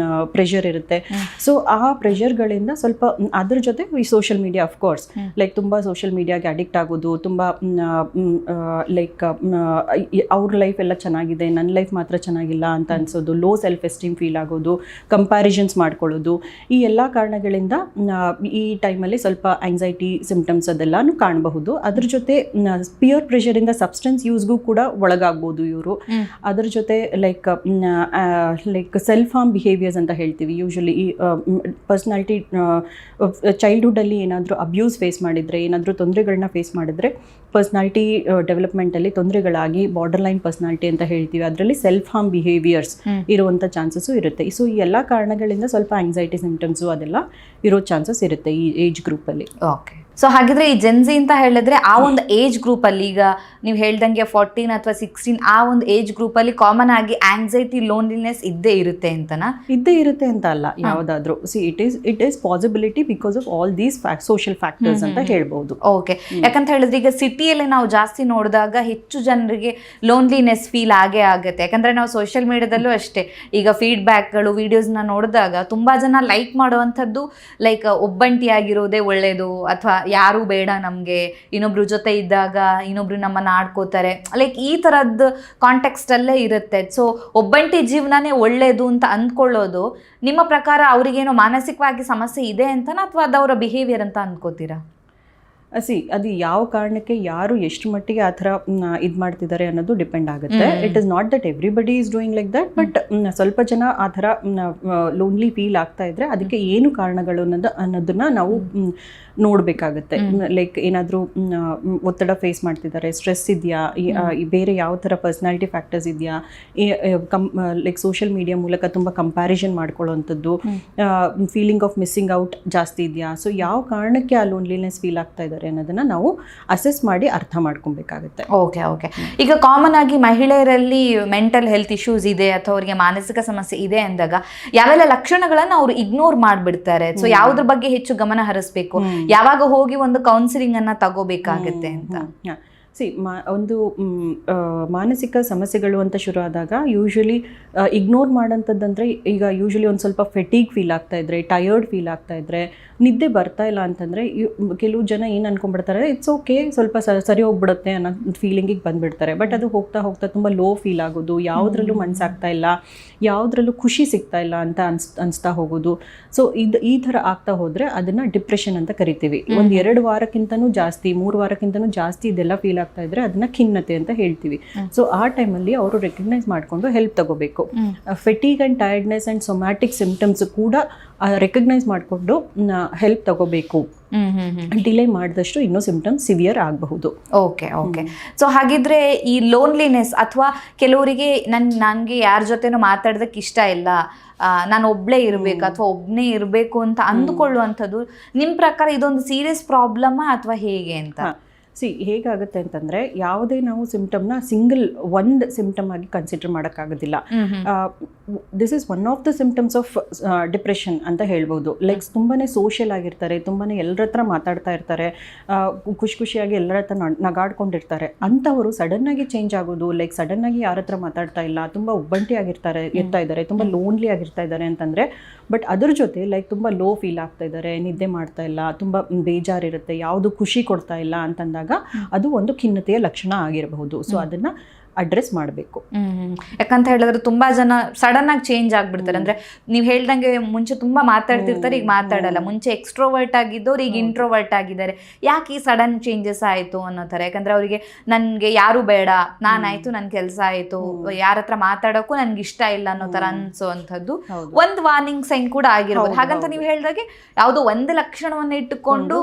B: ಪ್ರೆಷರ್ ಇರುತ್ತೆ. ಸೊ ಆ ಪ್ರೆಷರ್ಗಳಿಂದ ಸ್ವಲ್ಪ ಅದ್ರ ಜೊತೆ ಈ ಸೋಷಿಯಲ್ ಮೀಡಿಯಾ ಅಫ್ಕೋರ್ಸ್, ಲೈಕ್ ತುಂಬ ಸೋಷಿಯಲ್ ಮೀಡಿಯಾಗೆ ಅಡಿಕ್ಟ್ ಆಗೋದು, ತುಂಬ ಲೈಕ್ ಅವ್ರ ಲೈಫ್ ಎಲ್ಲ ಚೆನ್ನಾಗಿದೆ, ನನ್ನ ಲೈಫ್ ಮಾತ್ರ ಚೆನ್ನಾಗಿಲ್ಲ ಅಂತ ಅನ್ಸೋದು, ಲೋ ಸೆಲ್ಫ್ ಎಸ್ಟೀಮ್ ಫೀಲ್ ಆಗೋದು, ಕಂಪ್ಯಾರಿಸನ್ಸ್ ಮಾಡ್ಕೊಳ್ಳೋದು, ಈ ಎಲ್ಲ ಕಾರಣಗಳಿಂದ ಈ ಟೈಮಲ್ಲಿ ಸ್ವಲ್ಪ ಆಂಗ್ಸೈಟಿ ಸಿಂಪ್ಟಮ್ಸ್ ಅದೆಲ್ಲನೂ ಕಾಣಬಹುದು. ಅದ್ರ ಜೊತೆ ಪಿಯರ್ ಪ್ರೆಷರಿಂದ ಸಬ್ಸ್ಟೆನ್ಸ್ ಯೂಸ್ಗೂ ಕೂಡ ಒಳಗಾಗ್ಬೋದು ಇವರು. ಅದ್ರ ಜೊತೆ ಲೈಕ್ ಸೆಲ್ಫ್ ಹಾರ್ಮ್ ಬಿಹೇವಿಯರ್ಸ್ ಅಂತ ಹೇಳ್ತೀವಿ. ಯೂಶಲಿ ಈ ಪರ್ಸ್ನಾಲಿಟಿ ಚೈಲ್ಡ್ಹುಡ್ಡಲ್ಲಿ ಏನಾದರೂ ಅಬ್ಯೂಸ್ ಫೇಸ್ ಮಾಡಿದರೆ, ಏನಾದರೂ ತೊಂದರೆಗಳನ್ನ ಫೇಸ್ ಮಾಡಿದರೆ, ಪರ್ಸ್ನಾಲಿಟಿ ಡೆವಲಪ್ಮೆಂಟಲ್ಲಿ ತೊಂದರೆಗಳಾಗಿ ಬಾರ್ಡರ್ ಲೈನ್ ಪರ್ಸ್ನಾಲಿಟಿ ಅಂತ ಹೇಳ್ತೀವಿ, ಅದರಲ್ಲಿ ಸೆಲ್ಫ್ ಹಾರ್ಮ್ ಬಿಹೇವಿಯರ್ಸ್ ಇರುವಂಥ ಚಾನ್ಸಸ್ಸು ಇರುತ್ತೆ. ಸೊ ಈ ಎಲ್ಲ ಕಾರಣಗಳಿಂದ ಸ್ವಲ್ಪ ಆಂಗ್ಸೈಟಿ ಸಿಂಪ್ಟಮ್ಸು ಅದೆಲ್ಲ ಇರೋ ಚಾನ್ಸಸ್ ಇರುತ್ತೆ ಈ ಏಜ್ ಗ್ರೂಪಲ್ಲಿ.
A: ಓಕೆ. ಸೊ ಹಾಗಿದ್ರೆ ಈ ಜೆನ್ಸಿ ಅಂತ ಹೇಳಿದ್ರೆ ಆ ಒಂದು ಏಜ್ ಗ್ರೂಪ್ ಅಲ್ಲಿ, ಈಗ ನೀವು ಹೇಳ್ದಂಗೆ 14 ಅಥವಾ 16 ಆ ಒಂದು ಏಜ್ ಗ್ರೂಪ್ ಅಲ್ಲಿ ಕಾಮನ್ ಆಗಿ ಆಂಗ್ಸೈಟಿ, ಲೋನ್ಲಿನೆಸ್ ಇದ್ದೇ ಇರುತ್ತೆ ಅಂತನಾ?
B: ಇದ್ದೇ ಇರುತ್ತೆ ಅಂತ ಅಲ್ಲ, ಯಾವುದಾದ್ರೂ it is possibility because of all these social factors ಅಂತ ಹೇಳ್ಬಹುದು.
A: ಓಕೆ. ಯಾಕಂತ ಹೇಳಿದ್ರೆ ಈಗ ಸಿಟಿಯಲ್ಲಿ ನಾವು ಜಾಸ್ತಿ ನೋಡಿದಾಗ ಹೆಚ್ಚು ಜನರಿಗೆ ಲೋನ್ಲಿನೆಸ್ ಫೀಲ್ ಆಗೇ ಆಗುತ್ತೆ. ಯಾಕಂದ್ರೆ ನಾವು ಸೋಷಿಯಲ್ ಮೀಡಿಯಾದಲ್ಲೂ ಅಷ್ಟೇ, ಈಗ ಫೀಡ್ಬ್ಯಾಕ್ಗಳು ವಿಡಿಯೋಸ್ನ ನೋಡಿದಾಗ ತುಂಬಾ ಜನ ಲೈಕ್ ಮಾಡುವಂಥದ್ದು ಲೈಕ್ ಒಬ್ಬಂಟಿಯಾಗಿರೋದೇ ಒಳ್ಳೇದು, ಅಥವಾ ಯಾರು ಬೇಡ ನಮಗೆ, ಇನ್ನೊಬ್ರ ಜೊತೆ ಇದ್ದಾಗ ಇನ್ನೊಬ್ರು ನಮ್ಮನ್ನ ಆಡ್ಕೋತಾರೆ, ಲೈಕ್ ಈ ಥರದ್ದು ಕಾಂಟೆಕ್ಸ್ಟ್ ಅಲ್ಲೇ ಇರುತ್ತೆ. ಸೊ ಒಬ್ಬಂಟಿ ಜೀವನನೇ ಒಳ್ಳೇದು ಅಂತ ಅಂದ್ಕೊಳ್ಳೋದು ನಿಮ್ಮ ಪ್ರಕಾರ ಅವರಿಗೇನೋ ಮಾನಸಿಕವಾಗಿ ಸಮಸ್ಯೆ ಇದೆ ಅಂತನಾ, ಅಥವಾ ಅದು ಅವರ ಬಿಹೇವಿಯರ್ ಅಂತ ಅಂದ್ಕೋತೀರಾ?
B: ಅದು ಯಾವ ಕಾರಣಕ್ಕೆ ಯಾರು ಎಷ್ಟು ಮಟ್ಟಿಗೆ ಆ ಥರ ಇದು ಮಾಡ್ತಿದ್ದಾರೆ ಅನ್ನೋದು ಡಿಪೆಂಡ್ ಆಗುತ್ತೆ. It is not that everybody is doing like that, but ಸ್ವಲ್ಪ ಜನ ಆ ಥರ ಲೋನ್ಲಿ ಫೀಲ್ ಆಗ್ತಾ ಇದ್ರೆ ಅದಕ್ಕೆ ಏನು ಕಾರಣಗಳು ಅನ್ನೋದನ್ನ ನಾವು ನೋಡಬೇಕಾಗುತ್ತೆ. ಲೈಕ್ ಏನಾದರೂ ಒತ್ತಡ ಫೇಸ್ ಮಾಡ್ತಿದ್ದಾರೆ, ಸ್ಟ್ರೆಸ್ ಇದೆಯಾ, ಬೇರೆ ಯಾವ ಥರ ಪರ್ಸ್ನಾಲಿಟಿ ಫ್ಯಾಕ್ಟರ್ಸ್ ಇದೆಯಾ, ಲೈಕ್ ಸೋಷಿಯಲ್ ಮೀಡಿಯಾ ಮೂಲಕ ತುಂಬ ಕಂಪ್ಯಾರಿಸನ್ ಮಾಡ್ಕೊಳ್ಳೋವಂಥದ್ದು, ಫೀಲಿಂಗ್ ಆಫ್ ಮಿಸ್ಸಿಂಗ್ ಔಟ್ ಜಾಸ್ತಿ ಇದೆಯಾ, ಸೊ ಯಾವ ಕಾರಣಕ್ಕೆ ಆ ಲೋನ್ಲಿನೆಸ್ ಫೀಲ್ ಆಗ್ತಾ ಇದ್ದಾರೆ ಇದ್ದಾರೆ ಅನ್ನೋದನ್ನು ನಾವು ಅಸೆಸ್ ಮಾಡಿ ಅರ್ಥ ಮಾಡ್ಕೊಬೇಕಾಗುತ್ತೆ.
A: Okay okay. ಈಗ ಕಾಮನ್ ಆಗಿ ಮಹಿಳೆಯರಲ್ಲಿ ಮೆಂಟಲ್ ಹೆಲ್ತ್ ಇಶ್ಯೂಸ್ ಇದೆ ಅಥವಾ ಅವರಿಗೆ ಮಾನಸಿಕ ಸಮಸ್ಯೆ ಇದೆ ಅಂದಾಗ ಯಾವೆಲ್ಲ ಲಕ್ಷಣಗಳನ್ನು ಅವರು ಇಗ್ನೋರ್ ಮಾಡಿಬಿಡ್ತಾರೆ. ಸೊ ಯಾವುದ್ರ ಬಗ್ಗೆ ಹೆಚ್ಚು ಗಮನ ಹರಿಸ್ಬೇಕು, ಯಾವಾಗ ಹೋಗಿ ಒಂದು ಕೌನ್ಸಿಲಿಂಗ್ ಅನ್ನ ತಗೋಬೇಕಾಗತ್ತೆ ಅಂತ?
B: ಒಂದು ಮಾನಸಿಕ ಸಮಸ್ಯೆಗಳು ಅಂತ ಶುರು ಆದಾಗ ಯೂಶ್ವಲಿ ಇಗ್ನೋರ್ ಮಾಡೋಂಥದ್ದಂದರೆ, ಈಗ ಯೂಶ್ವಲಿ ಒಂದು ಸ್ವಲ್ಪ ಫೆಟೀಗ್ ಫೀಲ್ ಆಗ್ತಾ ಇದ್ರೆ, ಟಯರ್ಡ್ ಫೀಲ್ ಆಗ್ತಾ ಇದ್ರೆ, ನಿದ್ದೆ ಬರ್ತಾ ಇಲ್ಲ ಅಂತಂದರೆ ಕೆಲವು ಜನ ಏನು ಅನ್ಕೊಂಡ್ಬಿಡ್ತಾರೆ, ಇಟ್ಸ್ ಓಕೆ ಸ್ವಲ್ಪ ಸರಿ ಹೋಗ್ಬಿಡುತ್ತೆ ಅನ್ನೋ ಫೀಲಿಂಗಿಗೆ ಬಂದುಬಿಡ್ತಾರೆ. ಬಟ್ ಅದು ಹೋಗ್ತಾ ಹೋಗ್ತಾ ತುಂಬ ಲೋ ಫೀಲ್ ಆಗೋದು, ಯಾವುದ್ರಲ್ಲೂ ಮನಸ್ಸಾಗ್ತಾ ಇಲ್ಲ, ಯಾವುದ್ರಲ್ಲೂ ಖುಷಿ ಸಿಗ್ತಾ ಇಲ್ಲ ಅಂತ ಅನಿಸ್ತಾ ಹೋಗೋದು. ಸೊ ಈ ಥರ ಆಗ್ತಾ ಹೋದರೆ ಅದನ್ನು ಡಿಪ್ರೆಷನ್ ಅಂತ ಕರಿತೀವಿ. ಒಂದು 2 ವಾರಕ್ಕಿಂತನೂ ಜಾಸ್ತಿ, 3 ವಾರಕ್ಕಿಂತನೂ ಜಾಸ್ತಿ ಇದೆಲ್ಲ ಫೀಲ್ ಆಗ್ತಾ ಇದ್ರೆ ಅದನ್ನ ಖಿನ್ನತೆ ಅಂತ ಹೇಳ್ತೀವಿ. ಸೊ ಆ ಟೈಮಲ್ಲಿ ಅವರು ರೆಕಗ್ನೈಸ್ ಮಾಡಿಕೊಂಡು ಹೆಲ್ಪ್ ತಗೋಬೇಕು. Fatigue and tiredness and somatic symptoms ಕೂಡ ರೆಕಗ್ನೈಸ್ ಮಾಡಿಕೊಂಡು ಹೆಲ್ಪ್ ತಗೋಬೇಕು. ಡಿಲೇ ಮಾಡಿದಷ್ಟು ಇನ್ನೂ ಸಿಂಪ್ಟಮ್ಸ್ ಸಿವಿಯರ್ ಆಗಬಹುದು.
A: Okay okay. ಸೊ ಹಾಗಿದ್ರೆ ಈ ಲೋನ್ಲಿನೆಸ್ ಅಥವಾ ಕೆಲವರಿಗೆ ನನಗೆ ಯಾರ ಜೊತೆನೂ ಮಾತಾಡೋದಕ್ಕೆ ಇಷ್ಟ ಇಲ್ಲ, ನಾನು ಒಬ್ಳೇ ಇರಬೇಕು ಅಥವಾ ಒಬ್ಬನೇ ಇರಬೇಕು ಅಂತ ಅಂದುಕೊಳ್ಳುವಂಥದ್ದು ನಿಮ್ಮ ಪ್ರಕಾರ ಇದೊಂದು ಸೀರಿಯಸ್ ಪ್ರಾಬ್ಲಮ್ ಅಥವಾ ಹೇಗೆ ಅಂತ?
B: ಹೇಗಾಗುತ್ತೆ ಅಂತಂದರೆ, ಯಾವುದೇ ನಾವು ಸಿಂಪ್ಟಮ್ನ ಒಂದು ಸಿಂಪ್ಟಮ್ ಆಗಿ ಕನ್ಸಿಡರ್ ಮಾಡೋಕ್ಕಾಗೋದಿಲ್ಲ. This is one of the symptoms of depression ಅಂತ ಹೇಳ್ಬೋದು. ಲೈಕ್ ತುಂಬಾ ಸೋಷಿಯಲ್ ಆಗಿರ್ತಾರೆ, ತುಂಬಾ ಎಲ್ಲರ ಹತ್ರ ಮಾತಾಡ್ತಾ ಇರ್ತಾರೆ, ಖುಷಿಯಾಗಿ ಎಲ್ಲರ ಹತ್ರ ನಗಾಡ್ಕೊಂಡಿರ್ತಾರೆ. ಅಂಥವರು ಸಡನ್ನಾಗಿ ಚೇಂಜ್ ಆಗೋದು, ಲೈಕ್ ಸಡನ್ನಾಗಿ ಯಾರ ಹತ್ರ ಮಾತಾಡ್ತಾ ಇಲ್ಲ, ತುಂಬ ಒಬ್ಬಂಟಿ ಇರ್ತಾ ಇದ್ದಾರೆ, ತುಂಬ ಲೋನ್ಲಿ ಆಗಿರ್ತಾ ಇದ್ದಾರೆ ಅಂತಂದರೆ, ಬಟ್ ಅದ್ರ ಜೊತೆ ಲೈಕ್ ತುಂಬ ಲೋ ಫೀಲ್ ಆಗ್ತಾ ಇದ್ದಾರೆ, ನಿದ್ದೆ ಮಾಡ್ತಾ ಇಲ್ಲ, ತುಂಬ ಬೇಜಾರಿರುತ್ತೆ, ಯಾವುದು ಖುಷಿ ಕೊಡ್ತಾ ಇಲ್ಲ ಅಂತಂದಾಗ ಅದು ಒಂದು ಖಿನ್ನತೆಯ ಲಕ್ಷಣ ಆಗಿರಬಹುದು. ಸೊ ಅದನ್ನ ಅಡ್ರೆಸ್ ಮಾಡಬೇಕು.
A: ಯಾಕಂತ ಹೇಳಿದ್ರೆ ತುಂಬಾ ಜನ ಸಡನ್ ಆಗಿ ಚೇಂಜ್ ಆಗ್ಬಿಡ್ತಾರೆ. ಅಂದ್ರೆ ನೀವು ಹೇಳ್ದಂಗೆ ಮುಂಚೆ ತುಂಬಾ ಮಾತಾಡ್ತಿರ್ತಾರೆ, ಈಗ ಮಾತಾಡಲ್ಲ. ಮುಂಚೆ ಎಕ್ಸ್ಟ್ರೋವರ್ಟ್ ಆಗಿದ್ದವ್ರು ಈಗ ಇಂಟ್ರೋವರ್ಟ್ ಆಗಿದ್ದಾರೆ. ಯಾಕೆ ಈ ಸಡನ್ ಚೇಂಜಸ್ ಆಯ್ತು ಅನ್ನೋ ತರ. ಯಾಕಂದ್ರೆ ಅವರಿಗೆ ನನ್ಗೆ ಯಾರು ಬೇಡ, ನಾನಾಯ್ತು, ನನ್ ಕೆಲಸ ಆಯ್ತು, ಯಾರ ಹತ್ರ ಮಾತಾಡೋಕ್ಕೂ ನನ್ಗೆ ಇಷ್ಟ ಇಲ್ಲ ಅನ್ನೋ ತರ ಅನ್ಸೋಂಥದ್ದು ಒಂದು ವಾರ್ನಿಂಗ್ ಸೈನ್ ಕೂಡ ಆಗಿರ್ಬೋದು. ಹಾಗಂತ ನೀವು ಹೇಳ್ದಾಗೆ ಯಾವುದೋ ಒಂದು ಲಕ್ಷಣವನ್ನ ಇಟ್ಟುಕೊಂಡು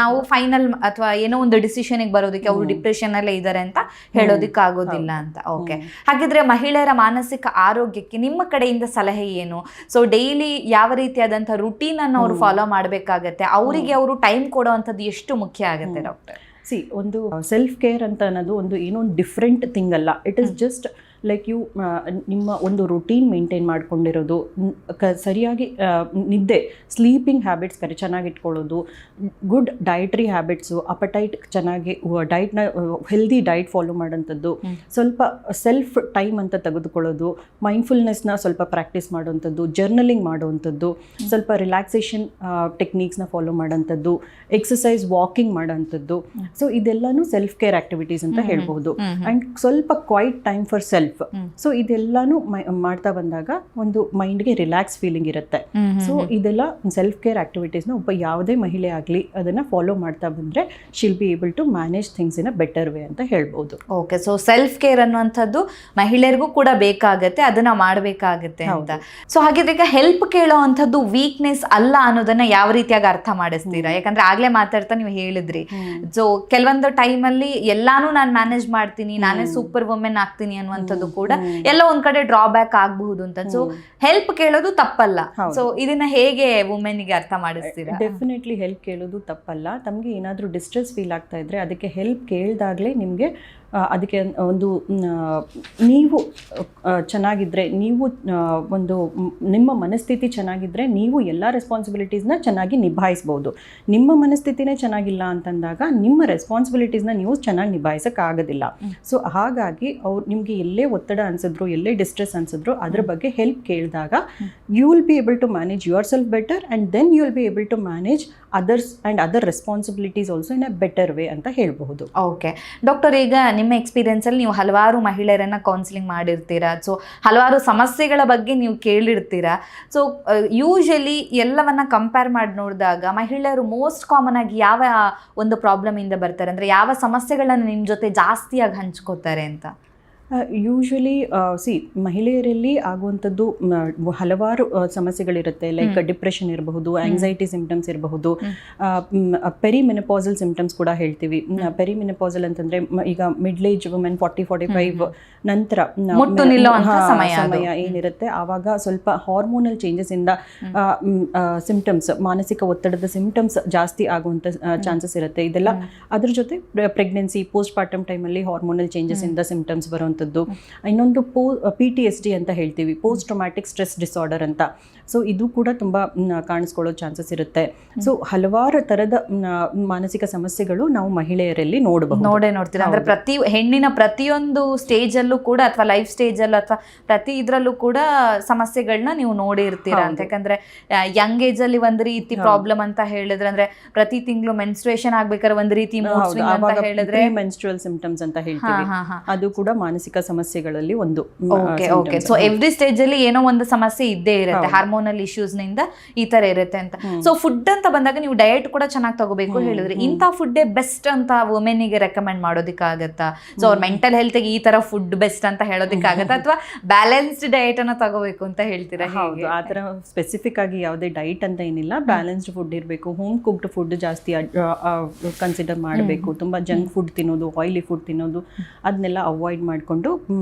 A: ನಾವು ಫೈನಲ್ ಅಥವಾ ಏನೋ ಒಂದು ಡಿಸಿಷನ್ ಬರೋದಕ್ಕೆ ಅವರು ಡಿಪ್ರೆಷನ್ ಅಲ್ಲೇ ಇದ್ದಾರೆ ಅಂತ ಹೇಳೋದಿಕ್ಕೆ ಆಗೋದಿಲ್ಲ ಅಂತ. ಓಕೆ. ಹಾಗಿದ್ರೆ ಮಹಿಳೆಯರ ಮಾನಸಿಕ ಆರೋಗ್ಯಕ್ಕೆ ನಿಮ್ಮ ಕಡೆಯಿಂದ ಸಲಹೆ ಏನು? ಸೊ ಡೈಲಿ ಯಾವ ರೀತಿಯಾದಂಥ ರುಟೀನ್ ಅನ್ನು ಅವರು ಫಾಲೋ ಮಾಡಬೇಕಾಗತ್ತೆ? ಅವರಿಗೆ ಅವರು ಟೈಮ್ ಕೊಡುವಂಥದ್ದು ಎಷ್ಟು ಮುಖ್ಯ ಆಗುತ್ತೆ ಡಾಕ್ಟರ್?
B: ಒಂದು ಸೆಲ್ಫ್ ಕೇರ್ ಅಂತ ಅನ್ನೋದು ಏನೋ ಒಂದು ಡಿಫ್ರೆಂಟ್ ಥಿಂಗ್ ಅಲ್ಲ. ಇಟ್ ಇಸ್ ಜಸ್ಟ್ ಲೈಕ್ ನಿಮ್ಮ ಒಂದು ರುಟೀನ್ ಮೇಂಟೈನ್ ಮಾಡ್ಕೊಂಡಿರೋದು, ಸರಿಯಾಗಿ ನಿದ್ದೆ, ಸ್ಲೀಪಿಂಗ್ ಹ್ಯಾಬಿಟ್ಸ್ ಚೆನ್ನಾಗಿ ಇಟ್ಕೊಳ್ಳೋದು, ಗುಡ್ ಡಯಟ್ರಿ ಹ್ಯಾಬಿಟ್ಸು, ಅಪಟೈಟ್ ಚೆನ್ನಾಗಿ ಡೈಟ್ನ ಹೆಲ್ದಿ ಡೈಟ್ ಫಾಲೋ ಮಾಡೋಂಥದ್ದು, ಸ್ವಲ್ಪ ಸೆಲ್ಫ್ ಟೈಮ್ ಅಂತ ತೆಗೆದುಕೊಳ್ಳೋದು, ಮೈಂಡ್ಫುಲ್ನೆಸ್ನ ಸ್ವಲ್ಪ ಪ್ರಾಕ್ಟೀಸ್ ಮಾಡೋವಂಥದ್ದು, ಜರ್ನಲಿಂಗ್ ಮಾಡೋವಂಥದ್ದು, ಸ್ವಲ್ಪ ರಿಲ್ಯಾಕ್ಸೇಷನ್ ಟೆಕ್ನಿಕ್ಸ್ನ ಫಾಲೋ ಮಾಡೋಂಥದ್ದು, ಎಕ್ಸಸೈಸ್, ವಾಕಿಂಗ್ ಮಾಡೋವಂಥದ್ದು. ಸೊ ಇದೆಲ್ಲನೂ ಸೆಲ್ಫ್ ಕೇರ್ ಆಕ್ಟಿವಿಟೀಸ್ ಅಂತ ಹೇಳ್ಬೋದು. ಆ್ಯಂಡ್ ಸ್ವಲ್ಪ quiet time for self. So ಇದೆಲ್ಲಾನು ಮಾಡ್ತಾ ಬಂದಾಗ ಒಂದು ಮೈಂಡ್ಗೆ ರಿಲ್ಯಾಕ್ಸ್ ಫೀಲಿಂಗ್ ಇರುತ್ತೆ. ಸೊ ಇದೆಲ್ಲ ಸೆಲ್ಫ್ ಕೇರ್ ಆಕ್ಟಿವಿಟೀಸ್ನ ಒಬ್ಬ ಯಾವುದೇ ಮಹಿಳೆ ಆಗಲಿ ಅದನ್ನ ಫಾಲೋ ಮಾಡ್ತಾ ಬಂದ್ರೆ she'll be able to manage things in a better way ಅಂತ ಹೇಳ್ಬೋದು.
A: ಓಕೆ. ಸೊ ಸೆಲ್ಫ್ ಕೇರ್ ಅನ್ನುವಂಥದ್ದು ಮಹಿಳೆಯರಿಗೂ ಕೂಡ ಬೇಕಾಗತ್ತೆ, ಅದನ್ನ ಮಾಡಬೇಕಾಗತ್ತೆ ಅಂತ. ಸೊ ಹಾಗಿದ್ರೆ ಈಗ ಹೆಲ್ಪ್ ಕೇಳೋ ಅಂಥದ್ದು ವೀಕ್ನೆಸ್ ಅಲ್ಲ ಅನ್ನೋದನ್ನ ಯಾವ ರೀತಿಯಾಗಿ ಅರ್ಥ ಮಾಡಿಸ್ತೀರಾ? ಯಾಕಂದ್ರೆ ಆಗ್ಲೇ ಮಾತಾಡ್ತಾ ನೀವು ಹೇಳಿದ್ರಿ, ಸೊ ಕೆಲವೊಂದು ಟೈಮಲ್ಲಿ ಎಲ್ಲಾನು ನಾನು ಮ್ಯಾನೇಜ್ ಮಾಡ್ತೀನಿ, ನಾನೇ ಸೂಪರ್ ವುಮೆನ್ ಆಗ್ತೀನಿ ಅನ್ನುವಂಥದ್ದು ಕೂಡ ಎಲ್ಲ ಒಂದ್ ಕಡೆ ಡ್ರಾಬ್ಯಾಕ್ ಆಗಬಹುದು ಅಂತ. ಸೊ ಹೆಲ್ಪ್ ಕೇಳೋದು ತಪ್ಪಲ್ಲ. ಸೊ ಇದನ್ನ ಹೇಗೆ ವುಮೆನ್ಗೆ ಅರ್ಥ ಮಾಡಿಸ್ತೀರಾ?
B: ಡೆಫಿನೆಟ್ಲಿ ಹೆಲ್ಪ್ ಕೇಳೋದು ತಪ್ಪಲ್ಲ. ತಮಗೆ ಏನಾದರೂ ಡಿಸ್ಟ್ರೆಸ್ ಫೀಲ್ ಆಗ್ತಾ ಇದ್ರೆ ಅದಕ್ಕೆ ಹೆಲ್ಪ್ ಕೇಳಿದಾಗಲೇ ನಿಮಗೆ ಅದಕ್ಕೆ ಒಂದು ನೀವು ಚೆನ್ನಾಗಿದ್ದರೆ, ನೀವು ಒಂದು ನಿಮ್ಮ ಮನಸ್ಥಿತಿ ಚೆನ್ನಾಗಿದ್ದರೆ ನೀವು ಎಲ್ಲ ರೆಸ್ಪಾನ್ಸಿಬಿಲಿಟೀಸ್ನ ಚೆನ್ನಾಗಿ ನಿಭಾಯಿಸ್ಬೋದು. ನಿಮ್ಮ ಮನಸ್ಥಿತಿನೇ ಚೆನ್ನಾಗಿಲ್ಲ ಅಂತಂದಾಗ ನಿಮ್ಮ ರೆಸ್ಪಾನ್ಸಿಬಿಲಿಟೀಸ್ನ ನೀವು ಚೆನ್ನಾಗಿ ನಿಭಾಯಿಸೋಕ್ಕಾಗೋದಿಲ್ಲ. ಸೊ ಹಾಗಾಗಿ ಅವ್ರು ನಿಮಗೆ ಎಲ್ಲೇ ಒತ್ತಡ ಅನಿಸಿದ್ರು, ಎಲ್ಲೇ ಡಿಸ್ಟ್ರೆಸ್ ಅನಿಸಿದ್ರು ಅದ್ರ ಬಗ್ಗೆ ಹೆಲ್ಪ್ ಕೇಳಿದಾಗ you will be able to manage yourself better and then you will be able to manage others and other responsibilities also in a better way ಅಂತ ಹೇಳ್ಬಹುದು.
A: ಓಕೆ ಡಾಕ್ಟರ್, ಈಗ ನಿಮ್ಮ ಎಕ್ಸ್ಪೀರಿಯನ್ಸಲ್ಲಿ ನೀವು ಹಲವಾರು ಮಹಿಳೆಯರನ್ನು ಕೌನ್ಸಿಲಿಂಗ್ ಮಾಡಿರ್ತೀರಾ. ಸೊ ಹಲವಾರು ಸಮಸ್ಯೆಗಳ ಬಗ್ಗೆ ನೀವು ಕೇಳಿರ್ತೀರಾ. ಸೊ ಯೂಶಲಿ ಎಲ್ಲವನ್ನ ಕಂಪೇರ್ ಮಾಡಿ ನೋಡಿದಾಗ ಮಹಿಳೆಯರು ಮೋಸ್ಟ್ ಕಾಮನ್ ಆಗಿ ಯಾವ ಒಂದು ಪ್ರಾಬ್ಲಮ್ ಇಂದ ಬರ್ತಾರೆ, ಅಂದರೆ ಯಾವ ಸಮಸ್ಯೆಗಳನ್ನು ನಿಮ್ಮ ಜೊತೆ ಜಾಸ್ತಿಯಾಗಿ ಹಂಚ್ಕೋತಾರೆ ಅಂತ?
B: ಯೂಶ್ವಲಿ ಮಹಿಳೆಯರಲ್ಲಿ ಆಗುವಂಥದ್ದು ಹಲವಾರು ಸಮಸ್ಯೆಗಳಿರುತ್ತೆ. ಲೈಕ್ ಡಿಪ್ರೆಷನ್ ಇರಬಹುದು, ಆಂಗ್ಸೈಟಿ ಸಿಂಪ್ಟಮ್ಸ್ ಇರಬಹುದು, ಪೆರಿಮೆನಪಾಸಲ್ ಸಿಂಪ್ಟಮ್ಸ್ ಕೂಡ ಹೇಳ್ತೀವಿ. ಪೆರಿಮೆನಪಾಸಲ್ ಅಂತಂದ್ರೆ ಈಗ ಮಿಡ್ಲ್ ಏಜ್ ವುಮೆನ್ 40-45 ನಂತರ ಸಮಯ ಏನಿರುತ್ತೆ ಆವಾಗ ಸ್ವಲ್ಪ ಹಾರ್ಮೋನಲ್ ಚೇಂಜಸ್ ಇಂದ ಸಿಂಪ್ಟಮ್ಸ್, ಮಾನಸಿಕ ಒತ್ತಡದ ಸಿಂಪ್ಟಮ್ಸ್ ಜಾಸ್ತಿ ಆಗುವಂತ ಚಾನ್ಸಸ್ ಇರುತ್ತೆ. ಇದೆಲ್ಲ ಅದ್ರ ಜೊತೆ ಪ್ರೆಗ್ನೆನ್ಸಿ, ಪೋಸ್ಟ್ ಪಾರ್ಟಮ್ ಟೈಮಲ್ಲಿ ಹಾರ್ಮೋನಲ್ ಚೇಂಜಸ್ ಇಂದ ಸಿಂಪ್ಟಮ್ಸ್ ಬರುವಂಥದ್ದು. ಇನ್ನೊಂದು PTSD ಅಂತ ಹೇಳ್ತೀವಿ, ಪೋಸ್ಟ್ ಟ್ರಾಮ್ಯಾಟಿಕ್ ಸ್ಟ್ರೆಸ್ ಡಿಸಾರ್ಡರ್ ಅಂತ. ಸೊ ಇದು ಕೂಡ ತುಂಬ ಕಾಣಿಸ್ಕೊಳ್ಳೋ ಚಾನ್ಸಸ್ ಇರುತ್ತೆ. ಸೊ ಹಲವಾರು ಥರದ ಮಾನಸಿಕ ಸಮಸ್ಯೆಗಳು ನಾವು ಮಹಿಳೆಯರಲ್ಲಿ
A: ನೋಡ್ತೀರಾ. ಅಂದ್ರೆ ಹೆಣ್ಣಿನ ಪ್ರತಿಯೊಂದು ಸ್ಟೇಜಲ್ಲೂ ಕೂಡ ಅಥವಾ ಲೈಫ್ ಸ್ಟೇಜಲ್ಲೂ ಅಥವಾ ಪ್ರತಿ ಇದರಲ್ಲೂ ಕೂಡ ಸಮಸ್ಯೆಗಳನ್ನ ನೀವು ನೋಡಿರ್ತೀರಾ ಅಂತ. ಯಾಕಂದ್ರೆ ಯಂಗ್ ಏಜ್ ಅಲ್ಲಿ ಒಂದ್ ರೀತಿ ಪ್ರಾಬ್ಲಮ್ ಅಂತ ಹೇಳಿದ್ರೆ, ಅಂದ್ರೆ ಪ್ರತಿ ತಿಂಗಳು ಮೆನ್ಸ್ಟ್ರೇಷನ್ ಆಗ್ಬೇಕಾದ್ರೆ ಒಂದ್ ರೀತಿ ಮೂಡ್ ಸ್ವಿಂಗ್ ಅಂತ ಹೇಳಿದ್ರೆ
B: ಮೆನ್ಸ್ಟ್ರುಯಲ್ ಸಿಂಪ್ಟಮ್ಸ್ ಅಂತ ಹೇಳ್ತೀವಿ, ಅದು ಕೂಡ ಮಾನಸಿಕ ಸಮಸ್ಯೆಗಳಲ್ಲಿ ಒಂದು.
A: ಓಕೆ ಸೊ ಎವ್ರಿ ಸ್ಟೇಜ್ ಅಲ್ಲಿ ಏನೋ ಒಂದು ಸಮಸ್ಯೆ ಇದ್ದೇ ಇರುತ್ತೆ, ಹಾರ್ಮೋನಲ್ ಇಶ್ಯೂಸ್ ನಿಂದ ಈ ತರ ಇರುತ್ತೆ ಅಂತ. ಸೊ ಫುಡ್ ಅಂತ ಬಂದಾಗ ನೀವು ಡಯಟ್ ಕೂಡ ಚೆನ್ನಾಗಿ ತಗೋಬೇಕು ಹೇಳಿದ್ರೆ, ಇಂಥ ಫುಡ್ಡೇ ಬೆಸ್ಟ್ ಅಂತ ವುಮೆನ್ಗೆ ರೆಕಮೆಂಡ್ ಮಾಡೋದಕ್ಕಾಗತ್ತಾ? ಸೊ ಅವ್ರ ಮೆಂಟಲ್ ಹೆಲ್ತ್ ಈ ತರ ಫುಡ್ ಬೆಸ್ಟ್ ಅಂತ ಹೇಳೋದಕ್ಕಾಗತ್ತಾ, ಅಥವಾ ಬ್ಯಾಲೆನ್ಸ್ಡ್ ಡಯಟ್ ಅನ್ನ ತಗೋಬೇಕು ಅಂತ ಹೇಳ್ತೀರಾ?
B: ಹೌದು, ಆ ತರ ಸ್ಪೆಸಿಫಿಕ್ ಆಗಿ ಯಾವುದೇ ಡಯಟ್ ಅಂತ ಏನಿಲ್ಲ. ಬ್ಯಾಲೆನ್ಸ್ಡ್ ಫುಡ್ ಇರಬೇಕು, ಹೋಮ್ ಕುಕ್ಡ್ ಫುಡ್ ಜಾಸ್ತಿ ಕನ್ಸಿಡರ್ ಮಾಡಬೇಕು. ತುಂಬಾ ಜಂಕ್ ಫುಡ್ ತಿನ್ನೋದು, ಆಯಿಲಿ ಫುಡ್ ತಿನ್ನೋದು ಅದನ್ನೆಲ್ಲ ಅವಾಯ್ಡ್ ಮಾಡಿಕೊಂಡು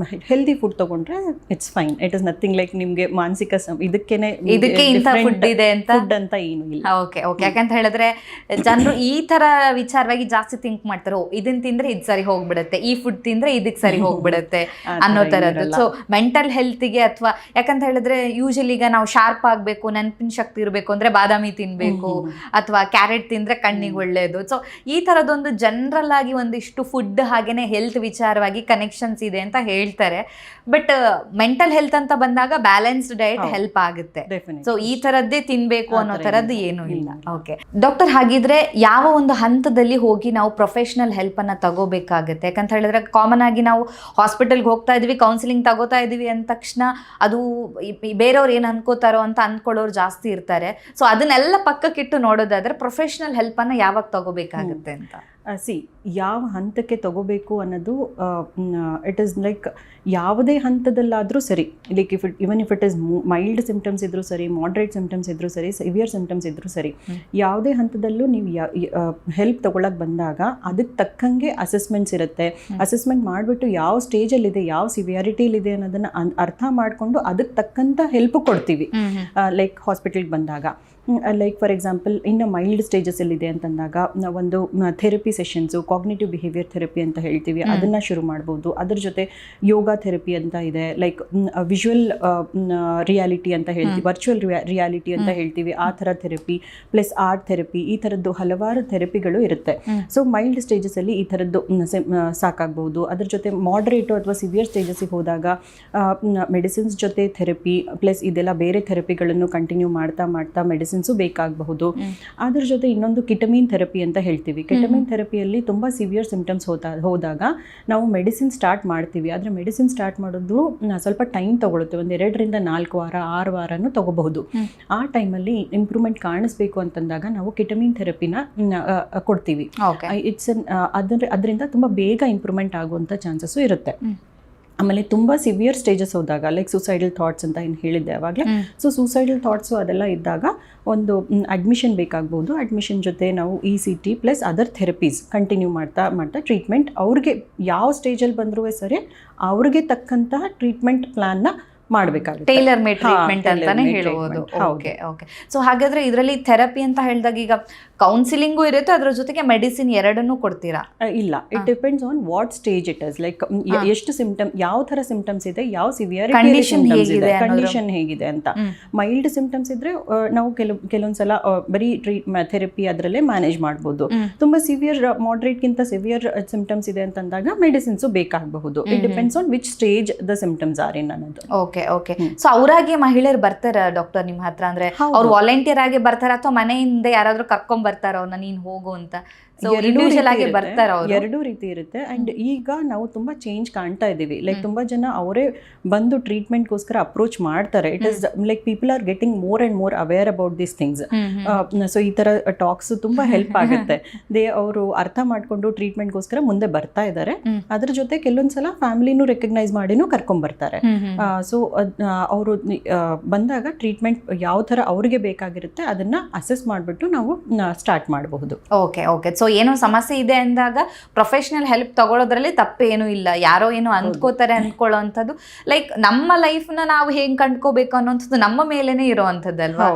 B: ಹೆಲ್ದಿ ಫುಡ್ ತಗೊಂಡ್ರೆ it's fine. It is nothing like ನಿಮ್ಗೆ ಮಾನಸಿಕ
A: ಇದಕ್ಕೆ ಇಂಥ ಫುಡ್ ಇದೆ ಅಂತ
B: ಏನು ಇಲ್ಲ.
A: ಓಕೆ ಯಾಕಂತ ಹೇಳಿದ್ರೆ ಜನರು ಈ ತರ ವಿಚಾರವಾಗಿ ಜಾಸ್ತಿ ಥಿಂಕ್ ಮಾಡ್ತಾರೆ, ಇದನ್ನ ತಿಂದ್ರೆ ಇದು ಸರಿ ಹೋಗ್ಬಿಡುತ್ತೆ, ಈ ಫುಡ್ ತಿಂದ್ರೆ ಇದಕ್ಕೆ ಸರಿ ಹೋಗ್ಬಿಡುತ್ತೆ ಅನ್ನೋ ತರದ್ದು. ಸೊ ಮೆಂಟಲ್ ಹೆಲ್ತ್ಗೆ ಅಥವಾ ಯಾಕಂತ ಹೇಳಿದ್ರೆ ಯೂಶಲಿ ಈಗ ನಾವು ಶಾರ್ಪ್ ಆಗ್ಬೇಕು, ನೆನಪಿನ ಶಕ್ತಿ ಇರಬೇಕು ಅಂದ್ರೆ ಬಾದಾಮಿ ತಿನ್ಬೇಕು ಅಥವಾ ಕ್ಯಾರೆಟ್ ತಿಂದ್ರೆ ಕಣ್ಣಿಗೆ ಒಳ್ಳೇದು. ಸೊ ಈ ತರದೊಂದು ಜನರಲ್ ಆಗಿ ಒಂದಿಷ್ಟು ಫುಡ್ ಹಾಗೇನೆ ಹೆಲ್ತ್ ವಿಚಾರವಾಗಿ ಕನೆಕ್ಷನ್ಸ್ ಇದೆ ಅಂತ ಹೇಳ್ತಾರೆ. ಬಟ್ ಮೆಂಟಲ್ ಹೆಲ್ತ್ ಅಂತ ಬಂದಾಗ ಬ್ಯಾಲೆನ್ಸ್ಡ್ ಡಯಟ್ ಹೆಲ್ಪ್ ಆಗುತ್ತೆ. ಸೊ ಈ ತರದ್ದೇ ತಿನ್ಬೇಕು ಅನ್ನೋ ತರದ್ದು ಏನೂ ಇಲ್ಲ. ಓಕೆ ಡಾಕ್ಟರ್, ಹಾಗಿದ್ರೆ ಯಾವ ಒಂದು ಹಂತದಲ್ಲಿ ಹೋಗಿ ನಾವು ಪ್ರೊಫೆಷನಲ್ ಹೆಲ್ಪ್ ಅನ್ನ ತಗೋಬೇಕಾಗುತ್ತೆ? ಯಾಕಂತ ಹೇಳಿದ್ರೆ ಕಾಮನ್ ಆಗಿ ನಾವು ಹಾಸ್ಪಿಟಲ್ಗೆ ಹೋಗ್ತಾ ಇದೀವಿ, ಕೌನ್ಸಿಲಿಂಗ್ ತಗೋತಾ ಇದೀವಿ ಅಂದ ತಕ್ಷಣ ಅದು ಬೇರೆಯವ್ರು ಏನು ಅನ್ಕೋತಾರೋ ಅಂತ ಅಂದ್ಕೊಳ್ಳೋರು ಜಾಸ್ತಿ ಇರ್ತಾರೆ. ಸೊ ಅದನ್ನೆಲ್ಲ ಪಕ್ಕಕ್ಕಿಟ್ಟು ನೋಡೋದಾದ್ರೆ ಪ್ರೊಫೆಷನಲ್ ಹೆಲ್ಪ್ ಅನ್ನ ಯಾವಾಗ ತಗೋಬೇಕಾಗುತ್ತೆ ಅಂತ?
B: ಯಾವ ಹಂತಕ್ಕೆ ತಗೋಬೇಕು ಅನ್ನೋದು ಇಟ್ ಈಸ್ ಲೈಕ್ ಯಾವುದೇ ಹಂತದಲ್ಲಾದರೂ ಸರಿ, like even if it is mild symptoms ಇದ್ರೂ ಸರಿ, ಮಾಡ್ರೇಟ್ ಸಿಂಪ್ಟಮ್ಸ್ ಇದ್ರೂ ಸರಿ, ಸಿವಿಯರ್ ಸಿಂಪ್ಟಮ್ಸ್ ಇದ್ರೂ ಸರಿ, ಯಾವುದೇ ಹಂತದಲ್ಲೂ ನೀವು ಹೆಲ್ಪ್ ತಗೊಳಕ್ಕೆ ಬಂದಾಗ ಅದಕ್ಕೆ ತಕ್ಕಂಗೆ ಅಸೆಸ್ಮೆಂಟ್ಸ್ ಇರುತ್ತೆ. ಅಸೆಸ್ಮೆಂಟ್ ಮಾಡಿಬಿಟ್ಟು ಯಾವ ಸ್ಟೇಜಲ್ಲಿದೆ, ಯಾವ ಸಿವಿಯಾರಿಟಿಲಿದೆ ಅನ್ನೋದನ್ನು ಅರ್ಥ ಮಾಡಿಕೊಂಡು ಅದಕ್ಕೆ ತಕ್ಕಂಥ ಹೆಲ್ಪ್ ಕೊಡ್ತೀವಿ. ಲೈಕ್ ಹಾಸ್ಪಿಟಲ್ಗೆ ಬಂದಾಗ ಲೈಕ್ ಫಾರ್ ಎಕ್ಸಾಂಪಲ್ ಇನ್ನು ಮೈಲ್ಡ್ ಸ್ಟೇಜಸ್ಸಲ್ಲಿದೆ ಅಂತಂದಾಗ ಒಂದು therapy sessions, cognitive behaviour therapy ಅಂತ ಹೇಳ್ತೀವಿ, ಅದನ್ನು ಶುರು ಮಾಡ್ಬೋದು. ಅದ್ರ ಜೊತೆ ಯೋಗ ಥೆರಪಿ ಅಂತ ಇದೆ, ಲೈಕ್ ವಿಜುವಲ್ ರಿಯಾಲಿಟಿ ಅಂತ ಹೇಳ್ತೀವಿ, ವರ್ಚುವಲ್ ರಿಯಾಲಿಟಿ ಅಂತ ಹೇಳ್ತೀವಿ, ಆ ಥರ ಥೆರಪಿ ಪ್ಲಸ್ ಆರ್ಟ್ ಥೆರಪಿ, ಈ ಥರದ್ದು ಹಲವಾರು ಥೆರಪಿಗಳು ಇರುತ್ತೆ. ಸೊ ಮೈಲ್ಡ್ ಸ್ಟೇಜಸಲ್ಲಿ ಈ ಥರದ್ದು ಸಾಕಾಗ್ಬೋದು. ಅದ್ರ ಜೊತೆ ಮಾಡ್ರೇಟು ಅಥವಾ ಸಿವಿಯರ್ ಸ್ಟೇಜಸ್ಸಿಗೆ ಹೋದಾಗ ಮೆಡಿಸಿನ್ಸ್ ಜೊತೆ ಥೆರಪಿ ಪ್ಲಸ್ ಇದೆಲ್ಲ ಬೇರೆ ಥೆರಪಿಗಳನ್ನು ಕಂಟಿನ್ಯೂ ಮಾಡ್ತಾ ಮೆಡಿಸಿನ್ಸು ಬೇಕಾಗಬಹುದು. ಅದ್ರ ಜೊತೆ ಇನ್ನೊಂದು ಕಿಟಮಿನ್ ಥೆರಪಿ ಅಂತ ಹೇಳ್ತೀವಿ. ಕಿಟಮಿನ್ ಥೆರಪಿಯಲ್ಲಿ ತುಂಬ ಸಿವಿಯರ್ ಸಿಂಪ್ಟಮ್ಸ್ ಹೋದಾಗ ನಾವು ಮೆಡಿಸಿನ್ ಸ್ಟಾರ್ಟ್ ಮಾಡ್ತೀವಿ. ಆದರೆ ಮೆಡಿಸಿನ್ ಸ್ಟಾರ್ಟ್ ಮಾಡೋದು ಸ್ವಲ್ಪ ಟೈಮ್ ತಗೊಳುತ್ತೆ, ಒಂದು 2 ರಿಂದ 4 ವಾರ 6 ವಾರನೂ ತಗೋಬಹುದು. ಆ ಟೈಮಲ್ಲಿ ಇಂಪ್ರೂವ್ಮೆಂಟ್ ಕಾಣಿಸ್ಬೇಕು ಅಂತಂದಾಗ ನಾವು ಕಿಟಮಿನ್ ಥೆರಪಿನ ಕೊಡ್ತೀವಿ. ಇಟ್ಸ್ ಅದರಿಂದ ತುಂಬ ಬೇಗ ಇಂಪ್ರೂವ್ಮೆಂಟ್ ಆಗುವಂಥ ಚಾನ್ಸಸ್ಸು ಇರುತ್ತೆ. ಆಮೇಲೆ ತುಂಬ ಸಿವಿಯರ್ ಸ್ಟೇಜಸ್ ಹೋದಾಗ ಲೈಕ್ ಸೂಸೈಡಲ್ ಥಾಟ್ಸ್ ಅಂತ ಏನು ಹೇಳಿದ್ದೆ ಆವಾಗಲೇ, ಸೊ ಸೂಸೈಡಲ್ ಥಾಟ್ಸು ಅದೆಲ್ಲ ಇದ್ದಾಗ ಒಂದು ಅಡ್ಮಿಷನ್ ಬೇಕಾಗ್ಬೋದು. ಅಡ್ಮಿಷನ್ ಜೊತೆ ನಾವು ECT plus other therapies continue ಮಾಡ್ತಾ ಟ್ರೀಟ್ಮೆಂಟ್ ಅವ್ರಿಗೆ ಯಾವ ಸ್ಟೇಜಲ್ಲಿ ಬಂದರೂ ಸರಿ ಅವ್ರಿಗೆ ತಕ್ಕಂತಹ ಟ್ರೀಟ್ಮೆಂಟ್ ಪ್ಲಾನ್ನ ಮಾಡಬೇಕಾಗುತ್ತೆ.
A: ಟೈಲರ್ ಮೇಡ್ ಟ್ರೀಟ್ಮೆಂಟ್ ಅಂತಾನೆ ಹೇಳ್ಬೋದು. ಓಕೆ ಸೊ ಹಾಗಾದ್ರೆ ಇದರಲ್ಲಿ ಥೆರಪಿ ಅಂತ ಹೇಳಿದಾಗ ಈಗ ಕೌನ್ಸಿಲಿಂಗು ಇರುತ್ತೆ, ಅದ್ರ ಜೊತೆಗೆ ಮೆಡಿಸಿನ್ ಎರಡನ್ನೂ ಕೊಡ್ತೀರಾ?
B: ಇಲ್ಲ, it depends on what stage it is. Like ಎಷ್ಟು ಸಿಂಪ್ಟಮ್, ಯಾವ ಥರ ಸಿಂಪ್ಟಮ್ಸ್ ಇದೆ, ಯಾವ ಸಿವಿಯಾರಿಟಿ ಕಂಡೀಷನ್ ಹೇಗಿದೆ ಅಂತ. ಮೈಲ್ಡ್ ಸಿಂಪ್ಟಮ್ಸ್ ಇದ್ರೆ ನಾವು ಕೆಲವೊಂದ್ಸಲ ಬರೀ ಥೆರಪಿ ಅದರಲ್ಲೇ ಮ್ಯಾನೇಜ್ ಮಾಡ್ಬೋದು. ತುಂಬಾ ಸಿವಿಯರ್ ಮಾಡ್ರೇಟ್ಗಿಂತ ಸಿವಿಯರ್ ಸಿಂಪ್ಟಮ್ಸ್ ಇದೆ ಅಂತಂದಾಗ ಮೆಡಿಸಿನ್ಸು ಬೇಕಾಗಬಹುದು. It depends on which stage the symptoms are in ಅನ್ನೋದು.
A: ಓಕೆ ಸೊ ಅವರಾಗಿ ಮಹಿಳೆಯರು ಬರ್ತಾರ ಡಾಕ್ಟರ್ ನಿಮ್ಮ ಹತ್ರ? ಅಂದ್ರೆ ಅವ್ರು ವಾಲಂಟಿಯರ್ ಆಗಿ ಬರ್ತಾರ ಅಥವಾ ಮನೆಯಿಂದ ಯಾರಾದ್ರೂ ಕರ್ಕೊಂಡ್ ಬರ್ತಾರ ಅವ್ರನ್ನ ನೀನ್ ಹೋಗು ಅಂತ? ಇಂಡಿವಿಜುವಲ್ ಆಗಿ ಬರ್ತಾರೆ ಅವರು.
B: ಎರಡೂ ರೀತಿ ಇರುತ್ತೆ. ಅಂಡ್ ಈಗ ನಾವು ತುಂಬಾ ಚೇಂಜ್ ಕಾಣ್ತಾ ಇದೀವಿ. ಲೈಕ್ ತುಂಬಾ ಜನ ಅವರೇ ಬಂದು ಟ್ರೀಟ್ಮೆಂಟ್ಗೋಸ್ಕರ ಅಪ್ರೋಚ್ ಮಾಡ್ತಾರೆ. It is like people are getting more and more aware about these things. So ಈ ತರ ಟಾಕ್ಸ್ ತುಂಬಾ ಹೆಲ್ಪ್ ಆಗುತ್ತೆ. ಅವರು ಅರ್ಥ ಮಾಡ್ಕೊಂಡು ಟ್ರೀಟ್ಮೆಂಟ್ಗೋಸ್ಕರ ಮುಂದೆ ಬರ್ತಾ ಇದ್ದಾರೆ. ಅದ್ರ ಜೊತೆ ಕೆಲವೊಂದ್ಸಲ ಫ್ಯಾಮಿಲಿನೂ ರೆಕಗ್ನೈಸ್ ಮಾಡಿನೂ ಕರ್ಕೊಂಡ್ ಬರ್ತಾರೆ. ಸೊ ಅವರು ಬಂದಾಗ ಟ್ರೀಟ್ಮೆಂಟ್ ಯಾವ ತರ ಅವ್ರಿಗೆ ಬೇಕಾಗಿರುತ್ತೆ ಅದನ್ನ ಅಸೆಸ್ ಮಾಡ್ಬಿಟ್ಟು ನಾವು ಸ್ಟಾರ್ಟ್ ಮಾಡಬಹುದು.
A: Okay okay. ಸೊ ಏನೋ ಸಮಸ್ಯೆ ಇದೆ ಅಂದಾಗ ಪ್ರೊಫೆಷನಲ್ ಹೆಲ್ಪ್ ತಗೊಳ್ಳೋದ್ರಲ್ಲಿ ತಪ್ಪೇನೂ ಇಲ್ಲ. ಯಾರೋ ಏನೋ ಅಂದ್ಕೋತಾರೆ ಅಂದ್ಕೊಳ್ಳೋವಂಥದ್ದು ಲೈಕ್ ನಮ್ಮ ಲೈಫ್ನ ನಾವು ಹೆಂಗ್ ಕಂಡ್ಕೋಬೇಕು ಅನ್ನೋಂಥದ್ದು ನಮ್ಮ ಮೇಲೇನೆ ಇರೋವಂಥದ್ದಲ್ವಾ.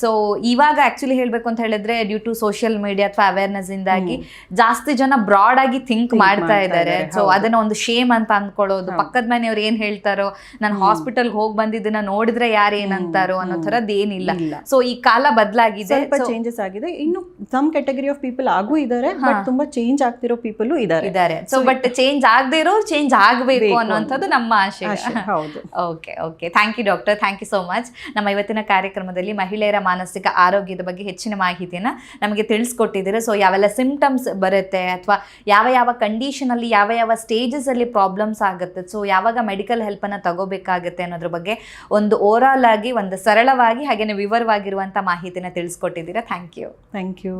A: ಸೊ ಇವಾಗ ಆಕ್ಚುಲಿ ಹೇಳ್ಬೇಕು ಅಂತ ಹೇಳಿದ್ರೆ ಡ್ಯೂ ಟು ಸೋಷಿಯಲ್ ಮೀಡಿಯಾ ಅಥವಾ ಅವೇರ್ನೆಸ್ ಇಂದಾಗಿ ಜಾಸ್ತಿ ಜನ ಬ್ರಾಡ್ ಆಗಿ ಥಿಂಕ್ ಮಾಡ್ತಾ ಇದ್ದಾರೆ. ಸೊ ಅದನ್ನ ಒಂದು ಶೇಮ್ ಅಂತ ಅಂದ್ಕೊಳ್ಳೋದು, ಪಕ್ಕದ ಮನೆಯವ್ರು ಏನ್ ಹೇಳ್ತಾರೋ, ನಾನು ಹಾಸ್ಪಿಟಲ್ಗೆ ಹೋಗಿ ಬಂದಿದ್ದನ್ನ ನೋಡಿದ್ರೆ ಯಾರು ಏನಂತಾರೋ ಅನ್ನೋ ಥರದ್ದು ಏನಿಲ್ಲ. ಸೊ ಈ ಕಾಲ ಬದಲಾಗಿದೆ,
B: ಸ್ವಲ್ಪ ಚೇಂಜಸ್ ಆಗಿದೆ. ಇನ್ನು ಸಮ್ ಕ್ಯಾಟಗರಿ ಆಫ್ ಪೀಪಲ್ ಆಗೂ ಇದ್ದಾರೆ, ಬಟ್ ತುಂಬಾ ಚೇಂಜ್ ಆಗ್ತಿರೋ ಪೀಪಲ್ ಇದ್ದಾರೆ.
A: ಸೊ ಬಟ್ ಚೇಂಜ್ ಆಗದೆ ಇರೋರು ಚೇಂಜ್ ಆಗಬೇಕು ಅನ್ನುವಂಥದ್ದು ನಮ್ಮ ಆಶಯ.
B: ಹೌದು.
A: Okay okay. Thank you doctor, thank you so much. ನಮ್ಮ ಇವತ್ತಿನ ಕಾರ್ಯಕ್ರಮದಲ್ಲಿ ಮಹಿಳೆಯರ ಮಾನಸಿಕ ಆರೋಗ್ಯದ ಬಗ್ಗೆ ಹೆಚ್ಚಿನ ಮಾಹಿತಿಯನ್ನ ನಮಗೆ ತಿಳಿಸ್ಕೊಟ್ಟಿದ್ದೀರಾ. ಸೊ ಯಾವೆಲ್ಲ ಸಿಂಪ್ಟಮ್ಸ್ ಬರುತ್ತೆ ಅಥವಾ ಯಾವ ಯಾವ ಕಂಡೀಷನ್ ಅಲ್ಲಿ ಯಾವ ಯಾವ ಸ್ಟೇಜಸ್ ಅಲ್ಲಿ ಪ್ರಾಬ್ಲಮ್ಸ್ ಆಗುತ್ತೆ, ಸೊ ಯಾವಾಗ ಮೆಡಿಕಲ್ ಹೆಲ್ಪ್ ಅನ್ನ ತಗೋಬೇಕಾಗುತ್ತೆ ಅನ್ನೋದ್ರ ಬಗ್ಗೆ ಒಂದು ಓವರಾಲ್ ಆಗಿ ಒಂದು ಸರಳವಾಗಿ ಹಾಗೇನೆ ವಿವರವಾಗಿರುವಂಥ ಮಾಹಿತಿನ ತಿಳಿಸ್ಕೊಟ್ಟಿದ್ದೀರಾ. Thank you.
B: Thank you.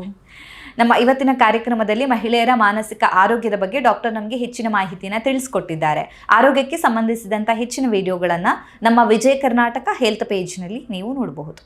A: ನಮ್ಮ ಇವತ್ತಿನ ಕಾರ್ಯಕ್ರಮದಲ್ಲಿ ಮಹಿಳೆಯರ ಮಾನಸಿಕ ಆರೋಗ್ಯದ ಬಗ್ಗೆ ಡಾಕ್ಟರ್ ನಮಗೆ ಹೆಚ್ಚಿನ ಮಾಹಿತಿಯನ್ನು ತಿಳಿಸ್ಕೊಟ್ಟಿದ್ದಾರೆ. ಆರೋಗ್ಯಕ್ಕೆ ಸಂಬಂಧಿಸಿದಂಥ ಹೆಚ್ಚಿನ ವಿಡಿಯೋಗಳನ್ನು ನಮ್ಮ ವಿಜಯ ಕರ್ನಾಟಕ ಹೆಲ್ತ್ ಪೇಜ್ನಲ್ಲಿ ನೀವು ನೋಡಬಹುದು.